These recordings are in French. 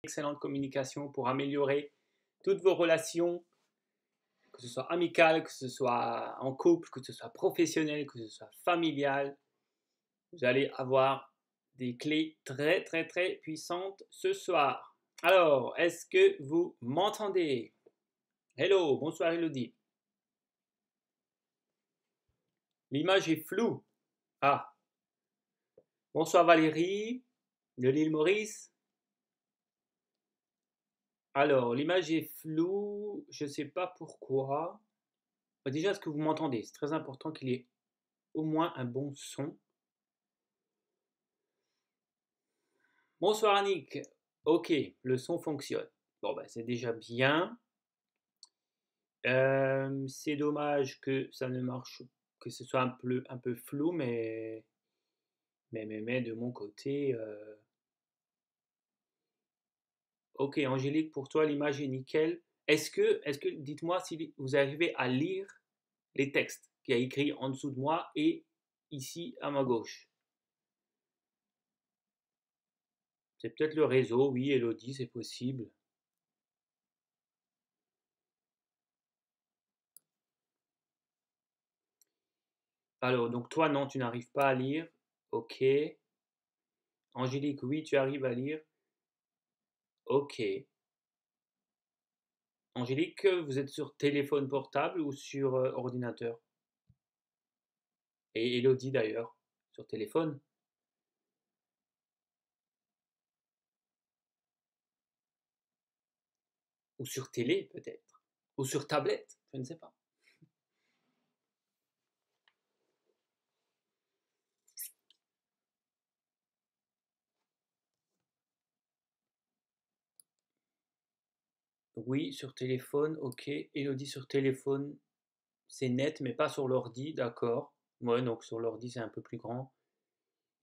excellente communication pour améliorer toutes vos relations, que ce soit amicales, que ce soit en couple, que ce soit professionnel, que ce soit familial. Vous allez avoir des clés très très très puissantes ce soir. Alors, est-ce que vous m'entendez? Hello, bonsoir Elodie. L'image est floue. Ah, bonsoir Valérie de l'île Maurice. Alors, l'image est floue, je ne sais pas pourquoi. Déjà, est-ce que vous m'entendez? C'est très important qu'il y ait au moins un bon son. Bonsoir Annick. Ok, le son fonctionne. Bon, ben, c'est déjà bien. C'est dommage que ça ne marche, que ce soit un peu flou, mais de mon côté. Ok, Angélique, pour toi, l'image est nickel. Dites-moi si vous arrivez à lire les textes qu'il y a écrit en dessous de moi et ici à ma gauche. C'est peut-être le réseau, oui, Elodie, c'est possible. Alors, donc toi, non, tu n'arrives pas à lire. Ok. Angélique, oui, tu arrives à lire. Ok. Angélique, vous êtes sur téléphone portable ou sur ordinateur? Et Elodie d'ailleurs, sur téléphone ou sur télé peut-être? Ou sur tablette, je ne sais pas. Oui, sur téléphone, ok. Elodie sur téléphone, c'est net, mais pas sur l'ordi, d'accord. Ouais, donc sur l'ordi, c'est un peu plus grand.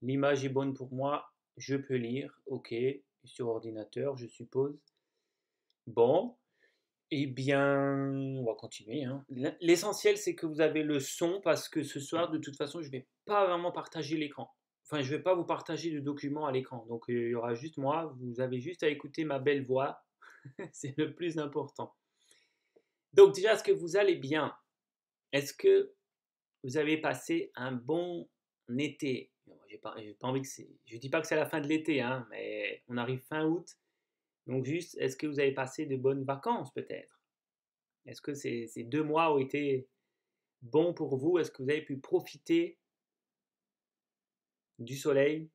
L'image est bonne pour moi, je peux lire, ok. Et sur ordinateur, je suppose. Bon, eh bien, on va continuer, hein. L'essentiel, c'est que vous avez le son parce que ce soir, de toute façon, je ne vais pas vraiment partager l'écran. Enfin, je ne vais pas vous partager de documents à l'écran. Donc, il y aura juste moi. Vous avez juste à écouter ma belle voix. C'est le plus important. Donc, déjà, est-ce que vous allez bien? Est-ce que vous avez passé un bon été? J'ai pas envie que c'est. Je dis pas que c'est la fin de l'été, hein, mais on arrive fin août. Donc, juste, est-ce que vous avez passé de bonnes vacances peut-être? Est-ce que ces 2 mois ont été bons pour vous? Est-ce que vous avez pu profiter du soleil?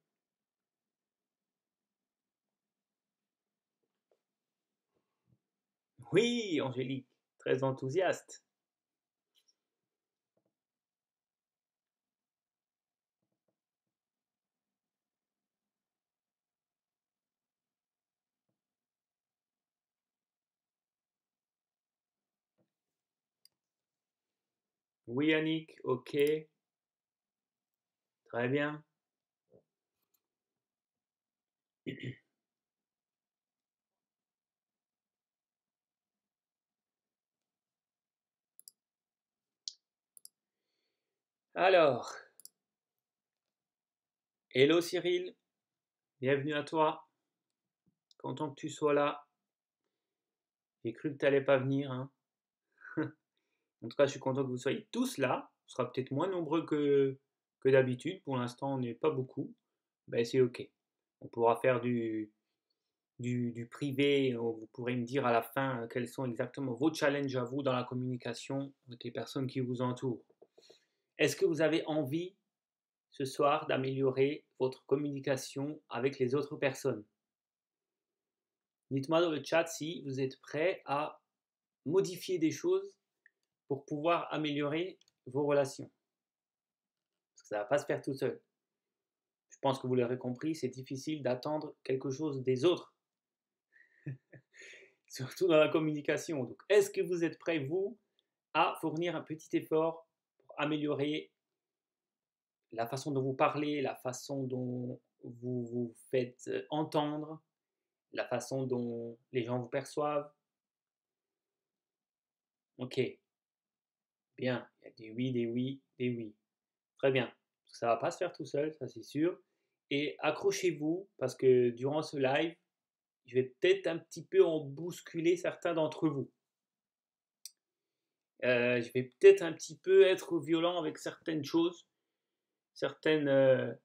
Oui, Angélique, très enthousiaste. Oui, Annick, ok, très bien. Alors, hello Cyril, bienvenue à toi. Content que tu sois là. J'ai cru que tu n'allais pas venir, hein. En tout cas, je suis content que vous soyez tous là. On sera peut-être moins nombreux que d'habitude. Pour l'instant, on n'est pas beaucoup. Ben, c'est ok. On pourra faire du privé. Vous pourrez me dire à la fin quels sont exactement vos challenges à vous dans la communication avec les personnes qui vous entourent. Est-ce que vous avez envie ce soir d'améliorer votre communication avec les autres personnes? Dites-moi dans le chat si vous êtes prêt à modifier des choses pour pouvoir améliorer vos relations. Parce que ça ne va pas se faire tout seul. Je pense que vous l'aurez compris, c'est difficile d'attendre quelque chose des autres, surtout dans la communication. Donc, est-ce que vous êtes prêts, vous, à fournir un petit effort pour améliorer la façon dont vous parlez, la façon dont vous vous faites entendre, la façon dont les gens vous perçoivent? Ok, bien, il y a des oui, des oui, des oui. Très bien. Ça ne va pas se faire tout seul, ça c'est sûr. Et accrochez-vous parce que durant ce live, je vais peut-être un petit peu en bousculer certains d'entre vous. Je vais peut-être un petit peu être violent avec certaines choses, certains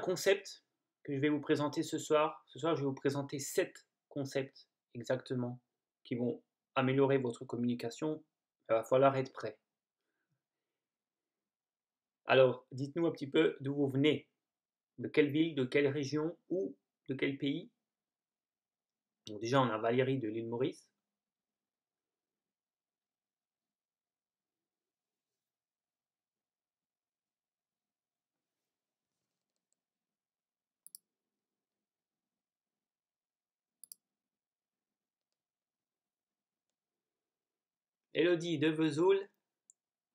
concepts que je vais vous présenter ce soir. Ce soir, je vais vous présenter 7 concepts exactement qui vont améliorer votre communication. Il va falloir être prêt. Alors, dites-nous un petit peu d'où vous venez, de quelle ville, de quelle région ou de quel pays. Donc déjà, on a Valérie de l'île Maurice. Elodie de Vesoul.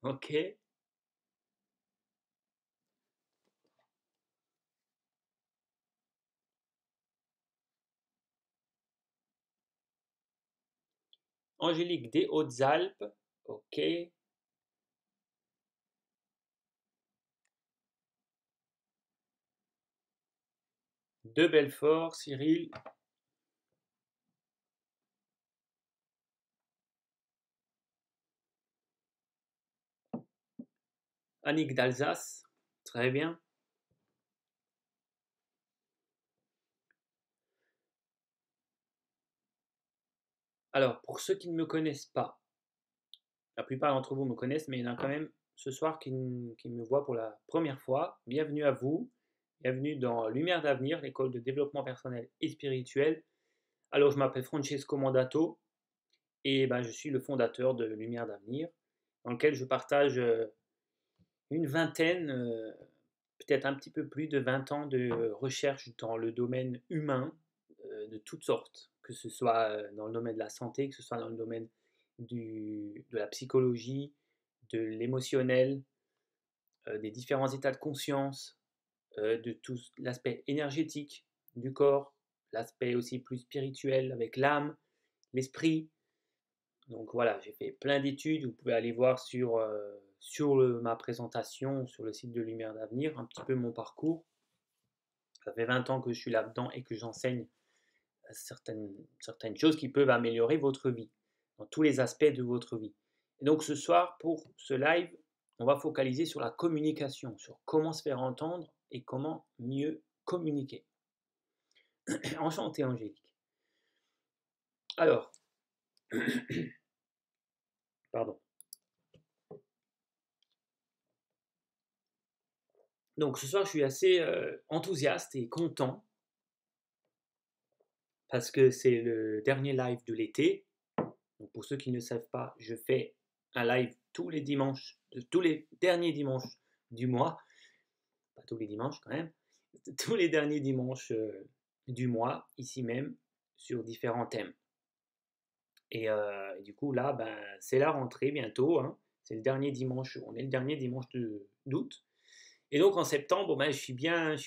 Ok. Angélique des Hautes-Alpes. Ok. De Belfort, Cyril. Annick d'Alsace. Très bien. Alors, pour ceux qui ne me connaissent pas, la plupart d'entre vous me connaissent, mais il y en a quand même ce soir qui me voient pour la première fois. Bienvenue à vous. Bienvenue dans Lumière d'avenir, l'école de développement personnel et spirituel. Alors, je m'appelle Francesco Mandato et ben, je suis le fondateur de Lumière d'avenir, dans lequel je partage une vingtaine, peut-être un petit peu plus de 20 ans de recherche dans le domaine humain de toutes sortes, que ce soit dans le domaine de la santé, que ce soit dans le domaine de la psychologie, de l'émotionnel, des différents états de conscience, de tout l'aspect énergétique du corps, l'aspect aussi plus spirituel avec l'âme, l'esprit. Donc voilà, j'ai fait plein d'études, vous pouvez aller voir sur ma présentation sur le site de Lumière d'Avenir, un petit peu mon parcours. Ça fait 20 ans que je suis là-dedans et que j'enseigne certaines choses qui peuvent améliorer votre vie, dans tous les aspects de votre vie. Et donc ce soir, pour ce live, on va focaliser sur la communication, sur comment se faire entendre et comment mieux communiquer. Enchanté Angélique. Alors, pardon. Donc ce soir, je suis assez enthousiaste et content parce que c'est le dernier live de l'été. Donc pour ceux qui ne savent pas, je fais un live tous les dimanches, tous les derniers dimanches du mois. Pas tous les dimanches quand même, tous les derniers dimanches du mois, ici même, sur différents thèmes. Et du coup, là, ben, c'est la rentrée bientôt. Hein. C'est le dernier dimanche, on est le dernier dimanche d'août. Et donc en septembre, ben, je suis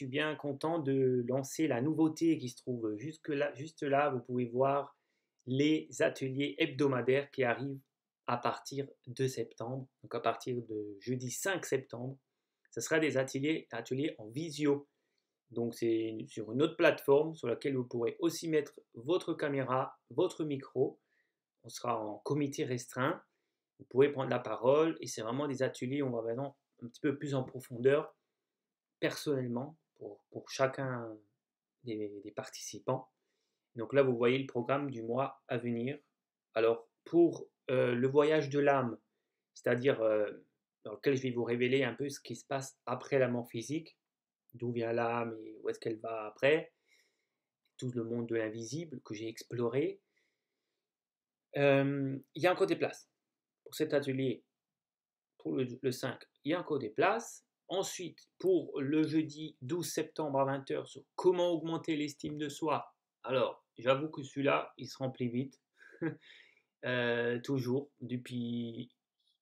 bien content de lancer la nouveauté qui se trouve juste là. Vous pouvez voir les ateliers hebdomadaires qui arrivent à partir de septembre, donc à partir de jeudi 5 septembre. Ce sera des ateliers en visio. Donc c'est sur une autre plateforme sur laquelle vous pourrez aussi mettre votre caméra, votre micro. On sera en comité restreint. Vous pourrez prendre la parole et c'est vraiment des ateliers où on va vraiment un petit peu plus en profondeur personnellement pour chacun des participants. Donc là, vous voyez le programme du mois à venir. Alors pour le voyage de l'âme, c'est-à-dire dans lequel je vais vous révéler un peu ce qui se passe après la mort physique, d'où vient l'âme et où est-ce qu'elle va après, tout le monde de l'invisible que j'ai exploré. Il y a encore des places pour cet atelier, pour le 5, il y a encore des places. Ensuite, pour le jeudi 12 septembre à 20h sur comment augmenter l'estime de soi. Alors, j'avoue que celui-là, il se remplit vite. Toujours. Depuis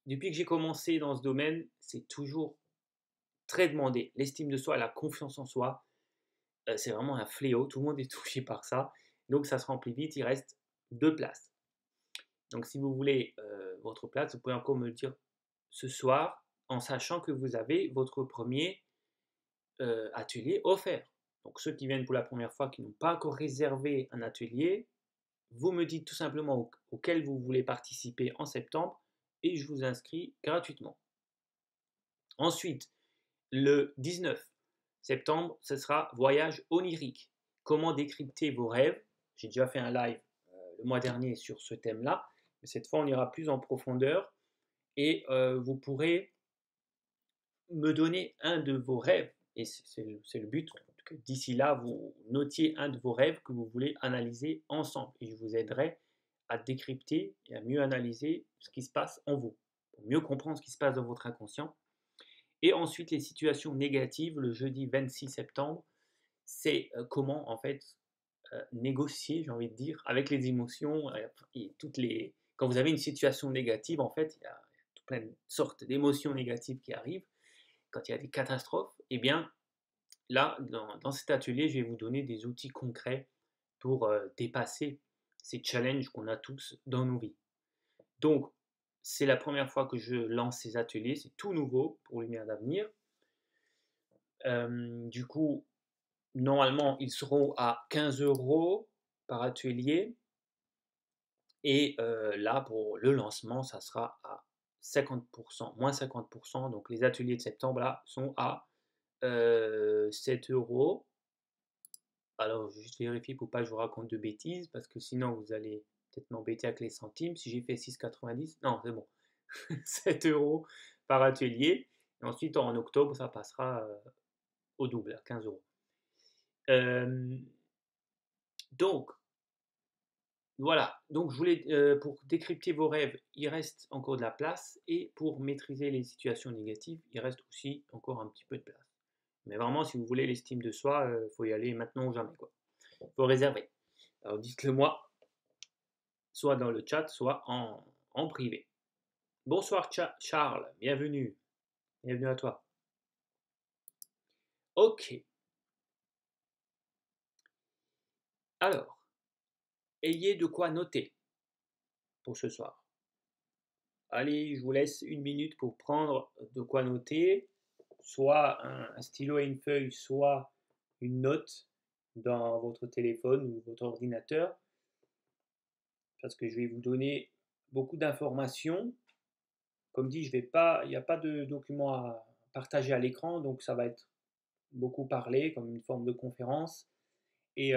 que j'ai commencé dans ce domaine, c'est toujours très demandé. L'estime de soi, la confiance en soi, c'est vraiment un fléau. Tout le monde est touché par ça. Donc, ça se remplit vite. Il reste 2 places. Donc, si vous voulez votre place, vous pouvez encore me le dire ce soir, en sachant que vous avez votre premier atelier offert. Donc ceux qui viennent pour la première fois, qui n'ont pas encore réservé un atelier, vous me dites tout simplement auquel vous voulez participer en septembre et je vous inscris gratuitement. Ensuite, le 19 septembre, ce sera voyage onirique. Comment décrypter vos rêves? J'ai déjà fait un live le mois dernier sur ce thème-là, mais cette fois on ira plus en profondeur et vous pourrez me donner un de vos rêves, et c'est le but, que d'ici là, vous notiez un de vos rêves que vous voulez analyser ensemble. Et je vous aiderai à décrypter et à mieux analyser ce qui se passe en vous, pour mieux comprendre ce qui se passe dans votre inconscient. Et ensuite, les situations négatives, le jeudi 26 septembre, c'est comment, en fait, négocier, j'ai envie de dire, avec les émotions et toutes les... Quand vous avez une situation négative, en fait, il y a plein de sortes d'émotions négatives qui arrivent quand il y a des catastrophes, eh bien, là, dans cet atelier, je vais vous donner des outils concrets pour dépasser ces challenges qu'on a tous dans nos vies. Donc, c'est la première fois que je lance ces ateliers, c'est tout nouveau pour Lumière d'avenir. Du coup, normalement, ils seront à 15 euros par atelier. Et là, pour le lancement, ça sera à 50%, moins 50%. Donc, les ateliers de septembre, là, sont à 7 euros. Alors, juste vérifier pour pas que je vous raconte de bêtises, parce que sinon vous allez peut-être m'embêter avec les centimes. Si j'ai fait 6,90, non, c'est bon. 7 euros par atelier. Et ensuite, en octobre, ça passera au double, à 15 euros. Euh, donc, voilà. Donc, je voulais, pour décrypter vos rêves, il reste encore de la place. Et pour maîtriser les situations négatives, il reste aussi encore un petit peu de place. Mais vraiment, si vous voulez l'estime de soi, il faut y aller maintenant ou jamais, quoi. Il faut réserver. Alors, dites-le moi, soit dans le chat, soit en privé. Bonsoir Charles, bienvenue. Bienvenue à toi. Ok. Alors, ayez de quoi noter pour ce soir. Allez, je vous laisse une minute pour prendre de quoi noter, soit un stylo et une feuille, soit une note dans votre téléphone ou votre ordinateur, parce que je vais vous donner beaucoup d'informations. Comme dit, il n'y a pas de document à partager à l'écran, donc ça va être beaucoup parlé comme une forme de conférence. Et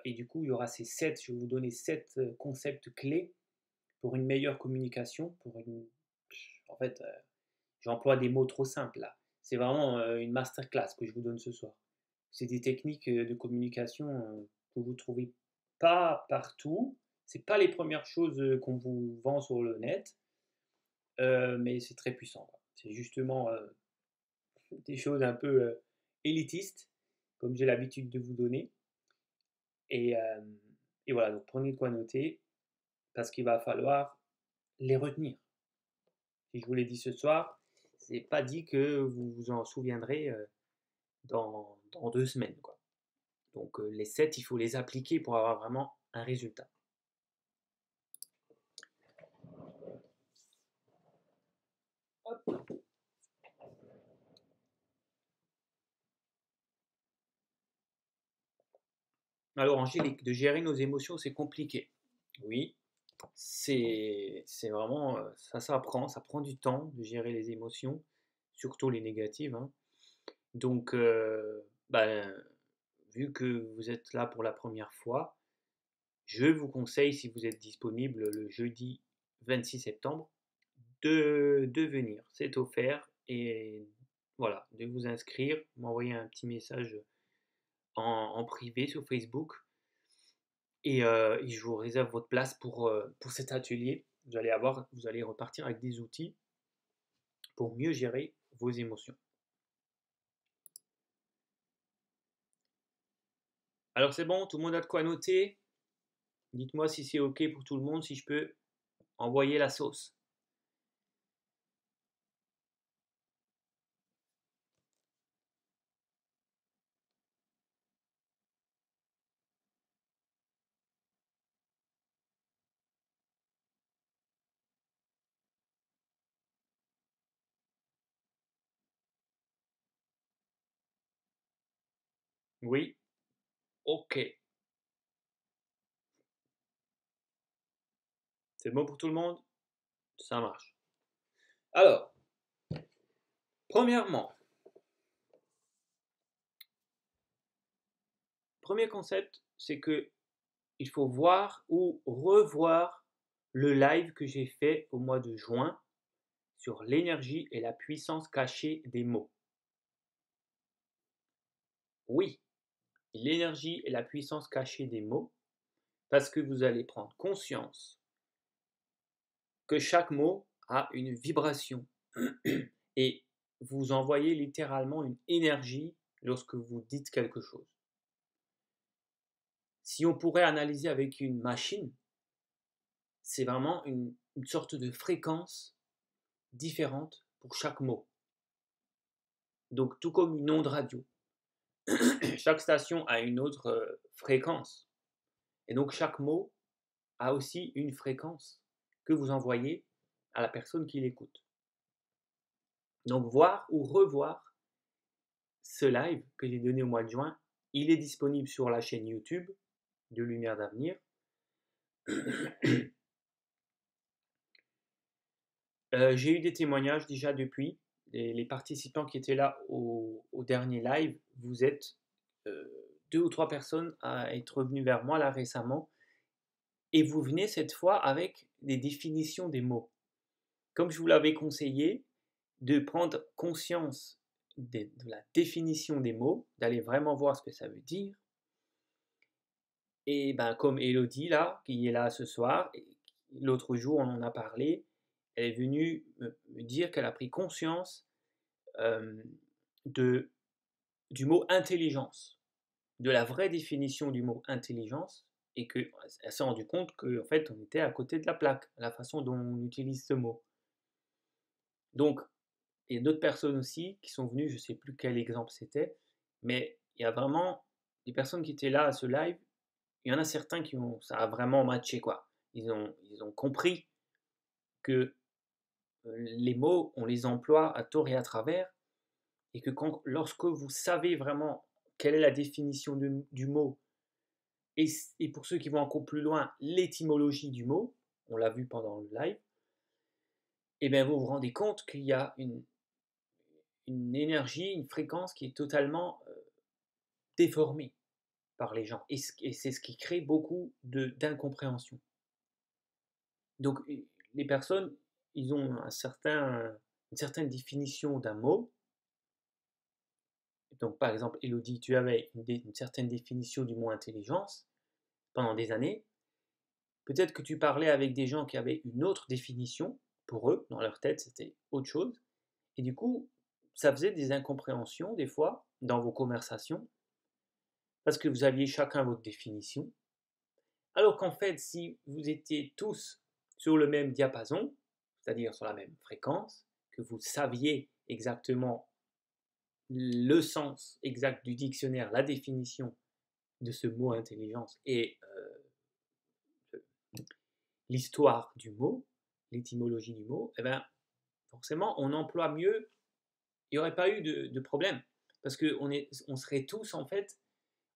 du coup, il y aura je vais vous donner 7 concepts clés pour une meilleure communication. En fait, j'emploie des mots trop simples là. C'est vraiment une masterclass que je vous donne ce soir. C'est des techniques de communication que vous ne trouvez pas partout. C'est pas les premières choses qu'on vous vend sur le net, mais c'est très puissant. C'est justement des choses un peu élitistes, comme j'ai l'habitude de vous donner. Et, euh, et voilà, donc prenez de quoi noter, parce qu'il va falloir les retenir. Si je vous l'ai dit ce soir, c'est pas dit que vous vous en souviendrez dans 2 semaines, quoi. Donc les 7, il faut les appliquer pour avoir vraiment un résultat. Hop. Alors Angélique, de gérer nos émotions, c'est compliqué. Oui, c'est vraiment, ça prend du temps de gérer les émotions, surtout les négatives, hein. Donc, ben, vu que vous êtes là pour la première fois, je vous conseille, si vous êtes disponible le jeudi 26 septembre, de venir. C'est offert et voilà, de vous inscrire, m'envoyer un petit message en privé sur Facebook et je vous réserve votre place pour cet atelier. Vous allez repartir avec des outils pour mieux gérer vos émotions. Alors c'est bon, tout le monde a de quoi noter. Dites-moi si c'est OK pour tout le monde, si je peux envoyer la sauce. Oui. Ok. C'est bon pour tout le monde? Ça marche. Alors, premièrement, premier concept, c'est que il faut voir ou revoir le live que j'ai fait au mois de juin sur l'énergie et la puissance cachée des mots. Oui, l'énergie et la puissance cachée des mots, parce que vous allez prendre conscience que chaque mot a une vibration et vous envoyez littéralement une énergie lorsque vous dites quelque chose. Si on pourrait analyser avec une machine, c'est vraiment une sorte de fréquence différente pour chaque mot. Donc tout comme une onde radio. Chaque station a une autre fréquence. Et donc chaque mot a aussi une fréquence que vous envoyez à la personne qui l'écoute. Donc voir ou revoir ce live que j'ai donné au mois de juin, il est disponible sur la chaîne YouTube de Lumière d'Avenir. J'ai eu des témoignages déjà depuis. Les participants qui étaient là au dernier live, vous êtes 2 ou 3 personnes à être venues vers moi là récemment. Et vous venez cette fois avec des définitions des mots. Comme je vous l'avais conseillé, de prendre conscience de la définition des mots, d'aller vraiment voir ce que ça veut dire. Et ben, comme Elodie là, qui est là ce soir, l'autre jour on en a parlé, elle est venue me dire qu'elle a pris conscience de, du mot intelligence, de la vraie définition du mot intelligence, et qu'elle s'est rendue compte qu'en fait on était à côté de la plaque, la façon dont on utilise ce mot. Donc, il y a d'autres personnes aussi qui sont venues, je ne sais plus quel exemple c'était, mais il y a vraiment des personnes qui étaient là à ce live, il y en a certains qui ont, ça a vraiment matché quoi. Ils ont compris que les mots, on les emploie à tort et à travers, et que lorsque vous savez vraiment quelle est la définition du mot, et pour ceux qui vont encore plus loin, l'étymologie du mot, on l'a vu pendant le live, et bien vous vous rendez compte qu'il y a une énergie, une fréquence qui est totalement déformée par les gens. Et c'est ce qui crée beaucoup d'incompréhension. Donc les personnes, ils ont une certaine définition d'un mot. Donc par exemple, Elodie, tu avais une certaine définition du mot intelligence pendant des années. Peut-être que tu parlais avec des gens qui avaient une autre définition. Pour eux, dans leur tête, c'était autre chose. Et du coup, ça faisait des incompréhensions des fois dans vos conversations parce que vous aviez chacun votre définition. Alors qu'en fait, si vous étiez tous sur le même diapason, c'est-à-dire sur la même fréquence, que vous saviez exactement le sens exact du dictionnaire, la définition de ce mot intelligence et l'histoire du mot, l'étymologie du mot, eh bien, forcément, on emploie mieux, il n'y aurait pas eu de problème. Parce qu'on serait tous, en fait,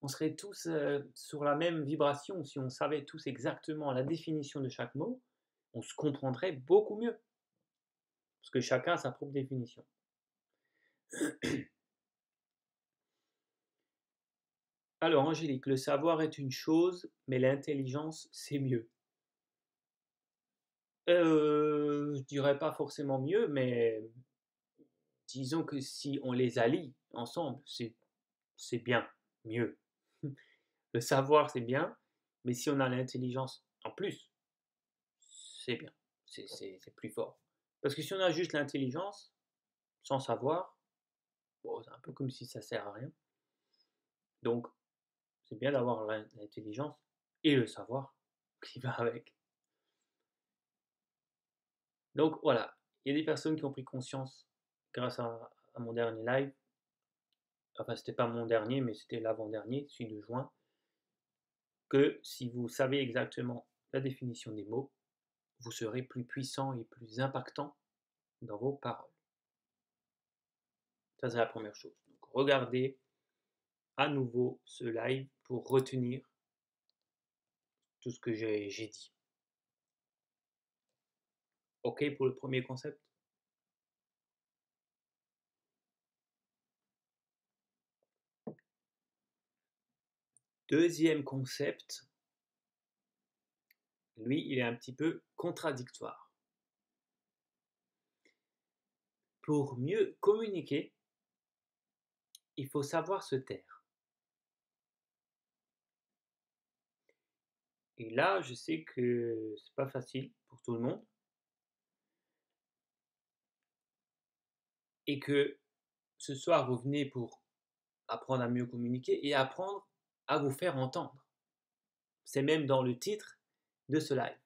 on serait tous sur la même vibration. Si on savait tous exactement la définition de chaque mot, on se comprendrait beaucoup mieux. Parce que chacun a sa propre définition. Alors, Angélique, le savoir est une chose, mais l'intelligence, c'est mieux. Je dirais pas forcément mieux, mais disons que si on les allie ensemble, c'est bien, mieux. Le savoir, c'est bien, mais si on a l'intelligence en plus, c'est bien, c'est plus fort. Parce que si on a juste l'intelligence, sans savoir, bon, c'est un peu comme si ça sert à rien. Donc, c'est bien d'avoir l'intelligence et le savoir qui va avec. Donc voilà, il y a des personnes qui ont pris conscience grâce à mon dernier live. Enfin, c'était pas mon dernier, mais c'était l'avant-dernier, celui de juin. Que si vous savez exactement la définition des mots, vous serez plus puissant et plus impactant dans vos paroles. Ça, c'est la première chose. Donc, regardez à nouveau ce live pour retenir tout ce que j'ai dit. OK pour le premier concept? Deuxième concept, lui, il est un petit peu contradictoire. Pour mieux communiquer, il faut savoir se taire. Et là, je sais que c'est pas facile pour tout le monde et que ce soir, vous venez pour apprendre à mieux communiquer et apprendre à vous faire entendre. C'est même dans le titre de ce live.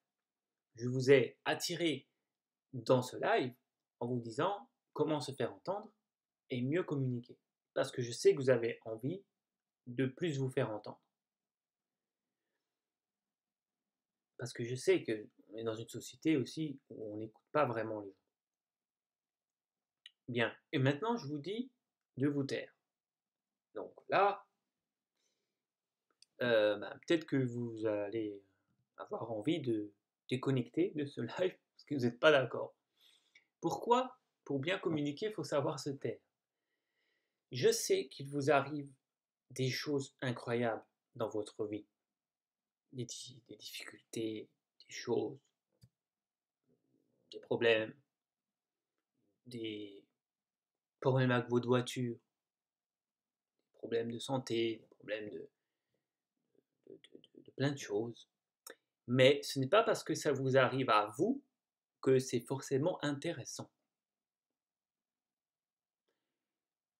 Je vous ai attiré dans ce live en vous disant comment se faire entendre et mieux communiquer. Parce que je sais que vous avez envie de plus vous faire entendre. Parce que je sais qu'on est dans une société aussi où on n'écoute pas vraiment les gens. Bien, et maintenant je vous dis de vous taire. Donc là, peut-être que vous allez avoir envie de déconnecter de ce live parce que vous n'êtes pas d'accord. Pourquoi? Pour bien communiquer, il faut savoir se taire. Je sais qu'il vous arrive des choses incroyables dans votre vie, des difficultés, des choses, des problèmes, des problèmes avec votre voiture, des problèmes de santé, des problèmes de plein de choses. Mais ce n'est pas parce que ça vous arrive à vous que c'est forcément intéressant.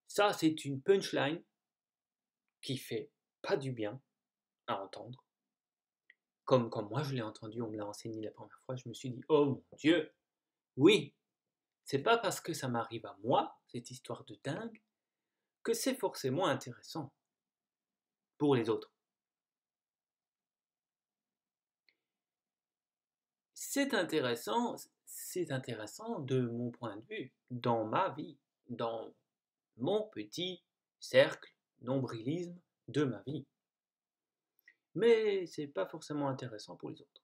Ça, c'est une punchline qui fait pas du bien à entendre. Comme moi je l'ai entendu, on me l'a enseigné la première fois, je me suis dit, oh mon Dieu, oui, c'est pas parce que ça m'arrive à moi, cette histoire de dingue, que c'est forcément intéressant pour les autres. C'est intéressant de mon point de vue, dans ma vie, dans mon petit cercle nombrilisme de ma vie. Mais c'est pas forcément intéressant pour les autres.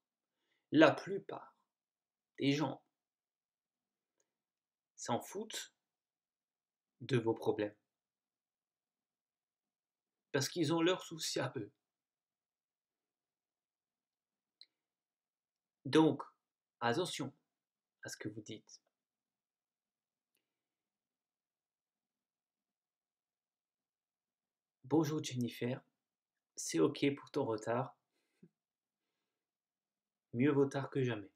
La plupart des gens s'en foutent de vos problèmes. Parce qu'ils ont leurs soucis à eux. Donc, attention à ce que vous dites. Bonjour Jennifer, c'est ok pour ton retard. Mieux vaut tard que jamais.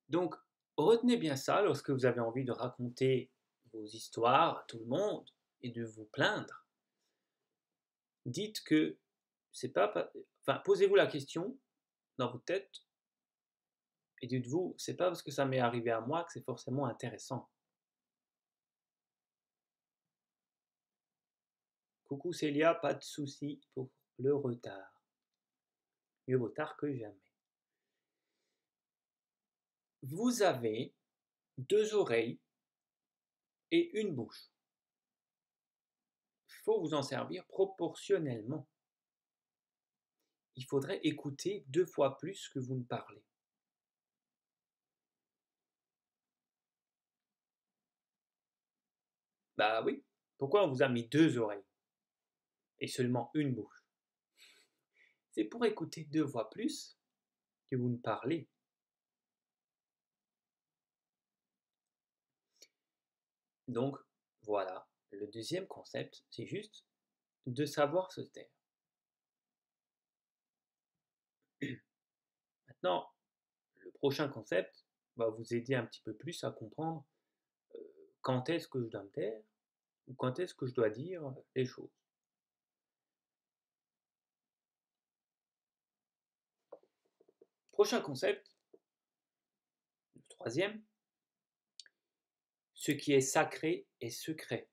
Donc, retenez bien ça lorsque vous avez envie de raconter vos histoires à tout le monde et de vous plaindre. Dites que c'est pas, enfin, posez-vous la question dans votre tête et dites-vous, c'est pas parce que ça m'est arrivé à moi que c'est forcément intéressant. Coucou Célia, pas de souci pour le retard. Mieux vaut tard que jamais. Vous avez 2 oreilles et une bouche. Il faut vous en servir proportionnellement. Il faudrait écouter 2 fois plus que vous ne parlez. Bah oui, pourquoi on vous a mis 2 oreilles et seulement une bouche? C'est pour écouter 2 fois plus que vous ne parlez. Donc voilà, le deuxième concept, c'est juste de savoir se taire. Maintenant, le prochain concept va vous aider un petit peu plus à comprendre quand est-ce que je dois me taire ou quand est-ce que je dois dire les choses. Prochain concept, le troisième, ce qui est sacré est secret.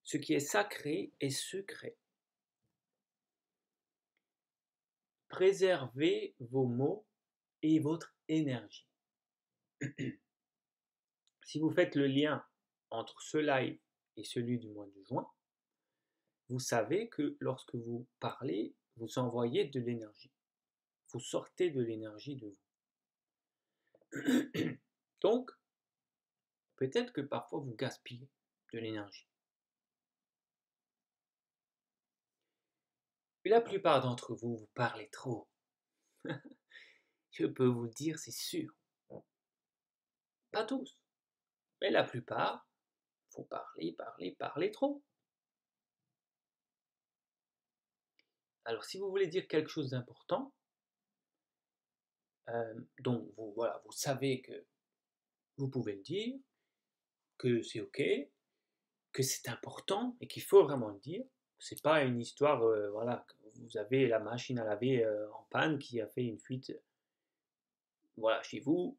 Ce qui est sacré est secret. Préservez vos mots et votre énergie. Si vous faites le lien entre ce live et celui du mois de juin, vous savez que lorsque vous parlez, vous envoyez de l'énergie. Vous sortez de l'énergie de vous. Donc, peut-être que parfois vous gaspillez de l'énergie. Et la plupart d'entre vous, vous parlez trop. Je peux vous le dire, c'est sûr. Pas tous, mais la plupart, faut parler trop. Alors, si vous voulez dire quelque chose d'important, donc voilà, vous savez que vous pouvez le dire, que c'est ok, que c'est important et qu'il faut vraiment le dire. C'est pas une histoire, voilà, vous avez la machine à laver en panne qui a fait une fuite, voilà, chez vous.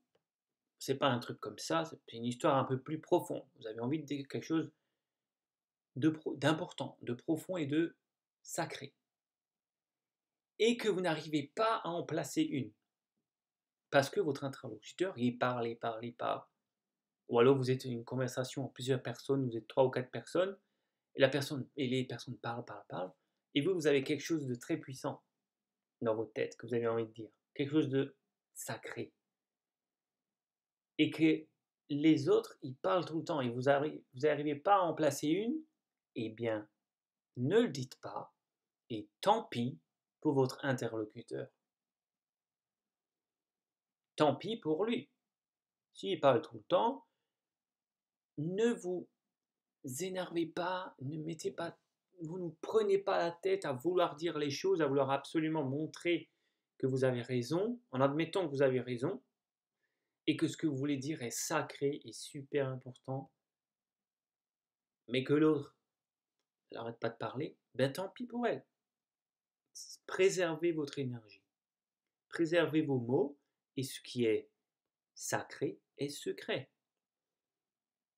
C'est pas un truc comme ça, c'est une histoire un peu plus profonde. Vous avez envie de dire quelque chose d'important, de profond et de sacré. Et que vous n'arrivez pas à en placer une. Parce que votre interlocuteur, il parle. Ou alors vous êtes une conversation en plusieurs personnes, vous êtes 3 ou 4 personnes, et les personnes parlent. Et vous avez quelque chose de très puissant dans votre tête que vous avez envie de dire. Quelque chose de sacré. Et que les autres, ils parlent tout le temps et vous n'arrivez pas à en placer une, eh bien, ne le dites pas et tant pis pour votre interlocuteur. Tant pis pour lui. S'il parle tout le temps, ne vous énervez pas, vous ne prenez pas la tête à vouloir dire les choses, à vouloir absolument montrer que vous avez raison, en admettant que vous avez raison, et que ce que vous voulez dire est sacré et super important, mais que l'autre n'arrête pas de parler, ben tant pis pour elle. Préservez votre énergie, préservez vos mots, et ce qui est sacré est secret.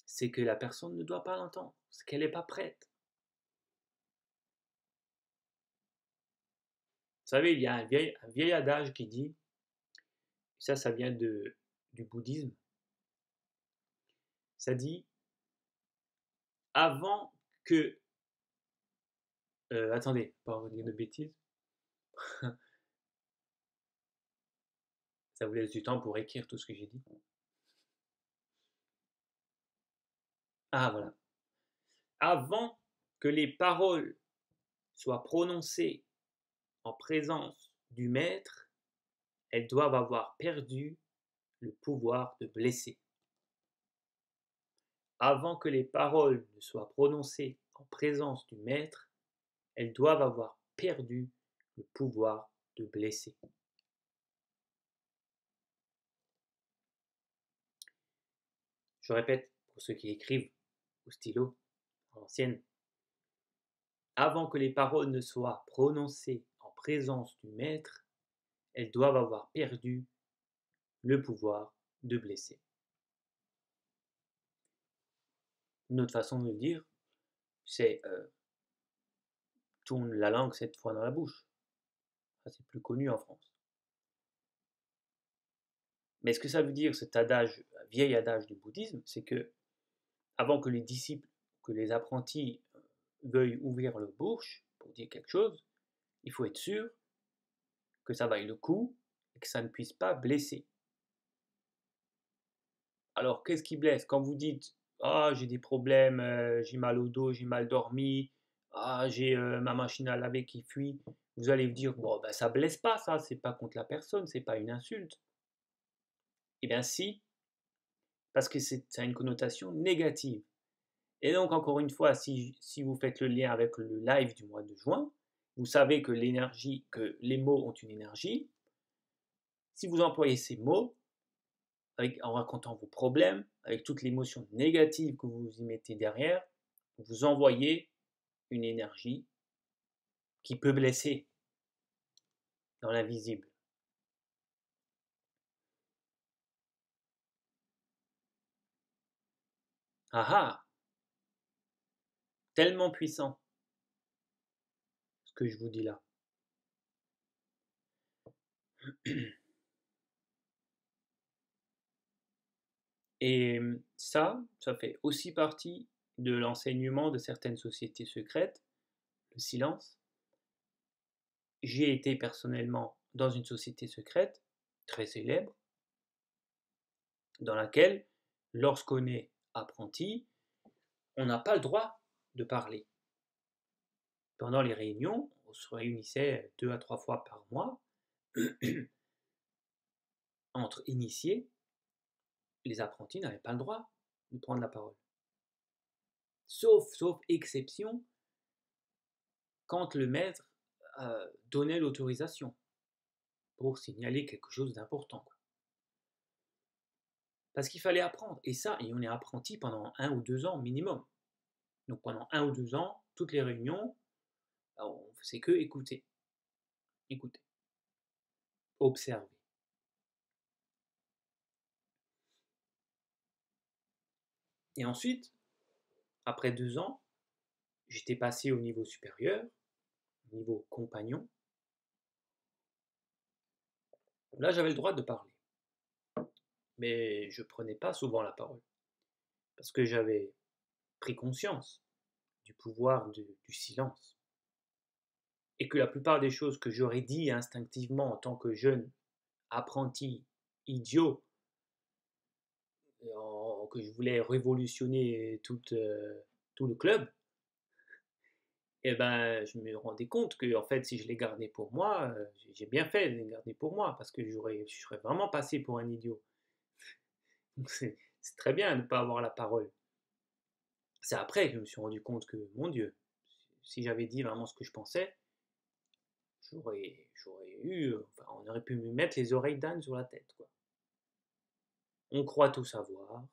C'est que la personne ne doit pas l'entendre, c'est qu'elle n'est pas prête. Vous savez, il y a un vieil adage qui dit, ça vient du bouddhisme, ça dit, avant que... attendez, pas vous dire de bêtises, ça vous laisse du temps pour écrire tout ce que j'ai dit. Ah voilà. Avant que les paroles soient prononcées en présence du maître, elles doivent avoir perdu le pouvoir de blesser. Avant que les paroles ne soient prononcées en présence du maître, elles doivent avoir perdu le pouvoir de blesser. Je répète pour ceux qui écrivent au stylo à l'ancienne. Avant que les paroles ne soient prononcées en présence du maître, elles doivent avoir perdu le pouvoir de blesser. Une autre façon de le dire, c'est tourne la langue 7 fois dans la bouche. Ça, c'est plus connu en France. Mais ce que ça veut dire, cet adage, vieil adage du bouddhisme, c'est que avant que les disciples, que les apprentis veuillent ouvrir leur bouche pour dire quelque chose, il faut être sûr que ça vaille le coup et que ça ne puisse pas blesser. Alors, qu'est-ce qui blesse? Quand vous dites ah, j'ai des problèmes, j'ai mal au dos, j'ai mal dormi, ah, j'ai ma machine à laver qui fuit, vous allez vous dire bon, ben, ça blesse pas, ça, c'est pas contre la personne, c'est pas une insulte. Eh bien, si, parce que ça a une connotation négative. Et donc, encore une fois, si vous faites le lien avec le live du mois de juin, vous savez que que les mots ont une énergie. Si vous employez ces mots, en racontant vos problèmes, avec toute l'émotion négative que vous y mettez derrière, vous envoyez une énergie qui peut blesser dans l'invisible. Ah ah, tellement puissant ce que je vous dis là. Et ça fait aussi partie de l'enseignement de certaines sociétés secrètes, le silence. J'ai été personnellement dans une société secrète, très célèbre, dans laquelle, lorsqu'on est apprenti, on n'a pas le droit de parler. Pendant les réunions, on se réunissait 2 à 3 fois par mois, entre initiés, les apprentis n'avaient pas le droit de prendre la parole. Sauf exception, quand le maître donnait l'autorisation pour signaler quelque chose d'important. Parce qu'il fallait apprendre. Et on est apprenti pendant 1 ou 2 ans minimum. Donc pendant 1 ou 2 ans, toutes les réunions, on ne faisait que écouter. Écouter. Observer. Et ensuite, après 2 ans, j'étais passé au niveau supérieur, au niveau compagnon. Là, j'avais le droit de parler. Mais je ne prenais pas souvent la parole. Parce que j'avais pris conscience du pouvoir du silence. Et que la plupart des choses que j'aurais dit instinctivement en tant que jeune apprenti idiot, que je voulais révolutionner tout le club, et ben je me rendais compte que en fait si je les gardais pour moi, j'ai bien fait de les garder pour moi parce que je serais vraiment passé pour un idiot. Donc c'est très bien de ne pas avoir la parole. C'est après que je me suis rendu compte que, mon Dieu, si j'avais dit vraiment ce que je pensais, on aurait pu me mettre les oreilles d'âne sur la tête, quoi. On croit tout savoir,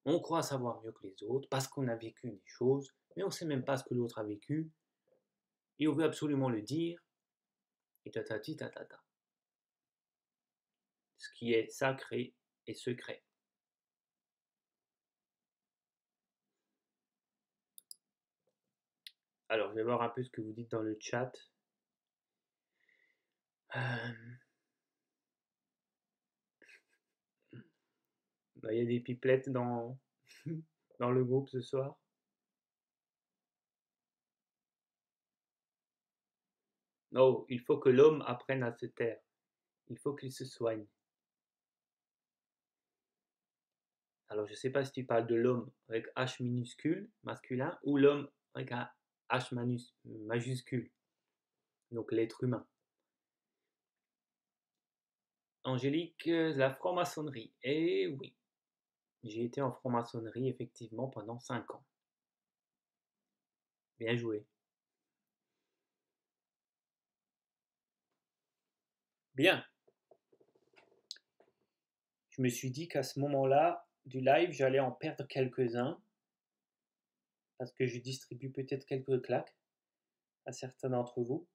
on croit savoir mieux que les autres parce qu'on a vécu des choses, mais on ne sait même pas ce que l'autre a vécu, et on veut absolument le dire, et tatati tatata. Ce qui est sacré et secret. Alors, je vais voir un peu ce que vous dites dans le chat. Il y a des pipelettes dans, dans le groupe ce soir. Non, il faut que l'homme apprenne à se taire. Il faut qu'il se soigne. Alors, je ne sais pas si tu parles de l'homme avec H minuscule, masculin, ou l'homme avec un H majuscule, donc l'être humain. Angélique, la franc-maçonnerie. Eh oui, j'ai été en franc-maçonnerie effectivement pendant 5 ans. Bien joué. Bien. Je me suis dit qu'à ce moment-là du live, j'allais en perdre quelques-uns parce que je distribue peut-être quelques claques à certains d'entre vous.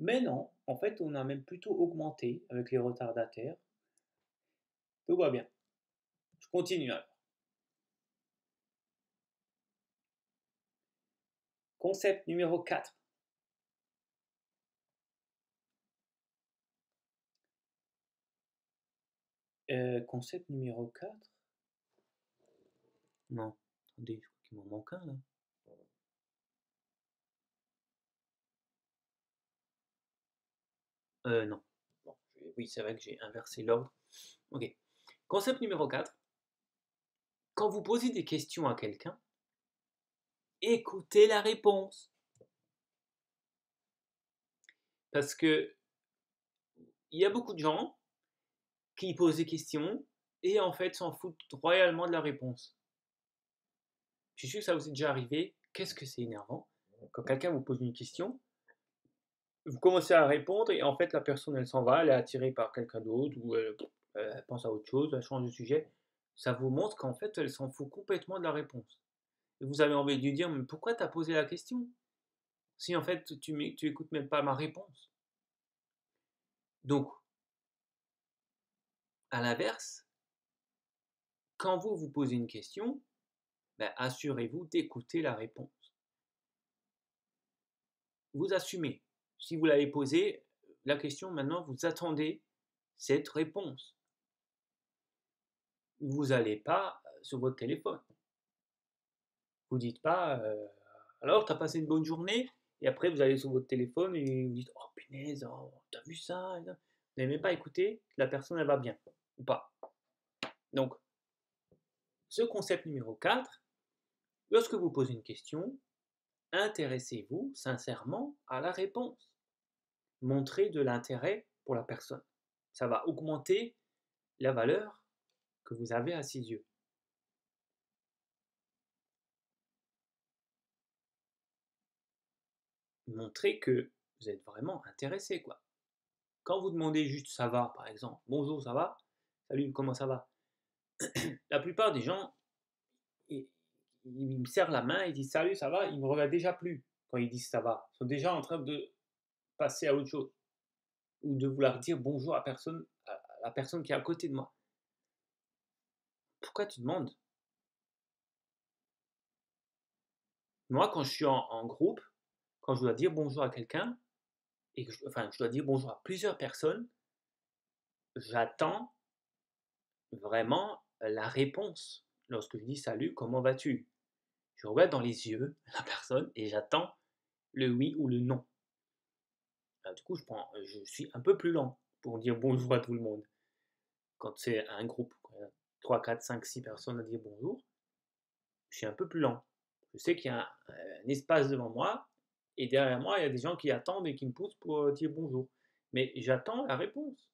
Mais non, en fait, on a même plutôt augmenté avec les retardataires. Tout va bien. Je continue alors. Concept numéro 4. Concept numéro 4. Non, attendez, je crois qu'il m'en manque un là. Non. Bon, oui, c'est vrai que j'ai inversé l'ordre. Ok. Concept numéro 4. Quand vous posez des questions à quelqu'un, écoutez la réponse. Parce que il y a beaucoup de gens qui posent des questions et en fait s'en foutent royalement de la réponse. Je suis sûr que ça vous est déjà arrivé. Qu'est-ce que c'est énervant quand quelqu'un vous pose une question, vous commencez à répondre et en fait la personne elle s'en va, elle est attirée par quelqu'un d'autre ou elle pense à autre chose, elle change de sujet. Ça vous montre qu'en fait elle s'en fout complètement de la réponse. Et vous avez envie de lui dire mais pourquoi tu as posé la question si en fait tu écoutes même pas ma réponse. Donc, à l'inverse, quand vous posez une question, ben, assurez-vous d'écouter la réponse. Vous assumez. Si vous l'avez posée, la question maintenant, vous attendez cette réponse. vous n'allez pas sur votre téléphone. Vous dites pas alors, t'as passé une bonne journée? Et après, vous allez sur votre téléphone et vous dites oh punaise, oh, t'as vu ça? Vous n'avez même pas écouté que la personne elle va bien ou pas. Donc, ce concept numéro 4, lorsque vous posez une question, intéressez-vous sincèrement à la réponse. Montrez de l'intérêt pour la personne. Ça va augmenter la valeur que vous avez à ses yeux. Montrez que vous êtes vraiment intéressé, quoi. Quand vous demandez juste ça va, par exemple, bonjour, ça va? Salut, comment ça va? La plupart des gens, ils, me serrent la main, ils disent salut, ça va? Ils ne me regardent déjà plus quand ils disent ça va. Ils sont déjà en train de passer à autre chose ou de vouloir dire bonjour à la personne qui est à côté de moi. Pourquoi tu demandes? Moi, quand je suis en groupe, quand je dois dire bonjour à quelqu'un, et que je dois dire bonjour à plusieurs personnes, j'attends vraiment la réponse. Lorsque je dis salut, comment vas-tu? Je regarde dans les yeux la personne et j'attends le oui ou le non. Du coup, je suis un peu plus lent pour dire bonjour à tout le monde. Quand c'est un groupe, 3, 4, 5, 6 personnes à dire bonjour, je suis un peu plus lent. Je sais qu'il y a un espace devant moi et derrière moi, il y a des gens qui attendent et qui me poussent pour dire bonjour. Mais j'attends la réponse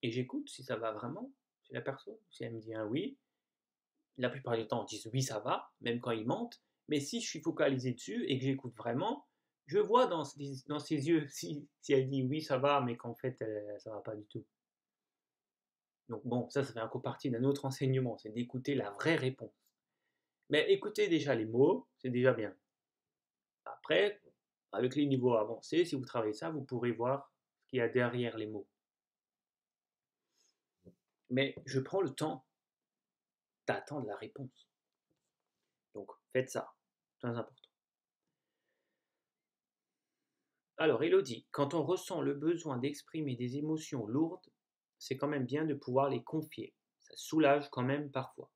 et j'écoute si ça va vraiment chez la personne. Si elle me dit un oui, la plupart du temps, ils disent oui, ça va, même quand ils mentent. Mais si je suis focalisé dessus et que j'écoute vraiment, je vois dans ses yeux si elle dit oui, ça va, mais qu'en fait, ça va pas du tout. Donc bon, ça fait encore partie d'un autre enseignement, c'est d'écouter la vraie réponse. Mais écoutez déjà les mots, c'est déjà bien. Après, avec les niveaux avancés, si vous travaillez ça, vous pourrez voir ce qu'il y a derrière les mots. Mais je prends le temps d'attendre la réponse. Donc faites ça, très important. Alors Elodie, quand on ressent le besoin d'exprimer des émotions lourdes, c'est quand même bien de pouvoir les confier. Ça soulage quand même parfois.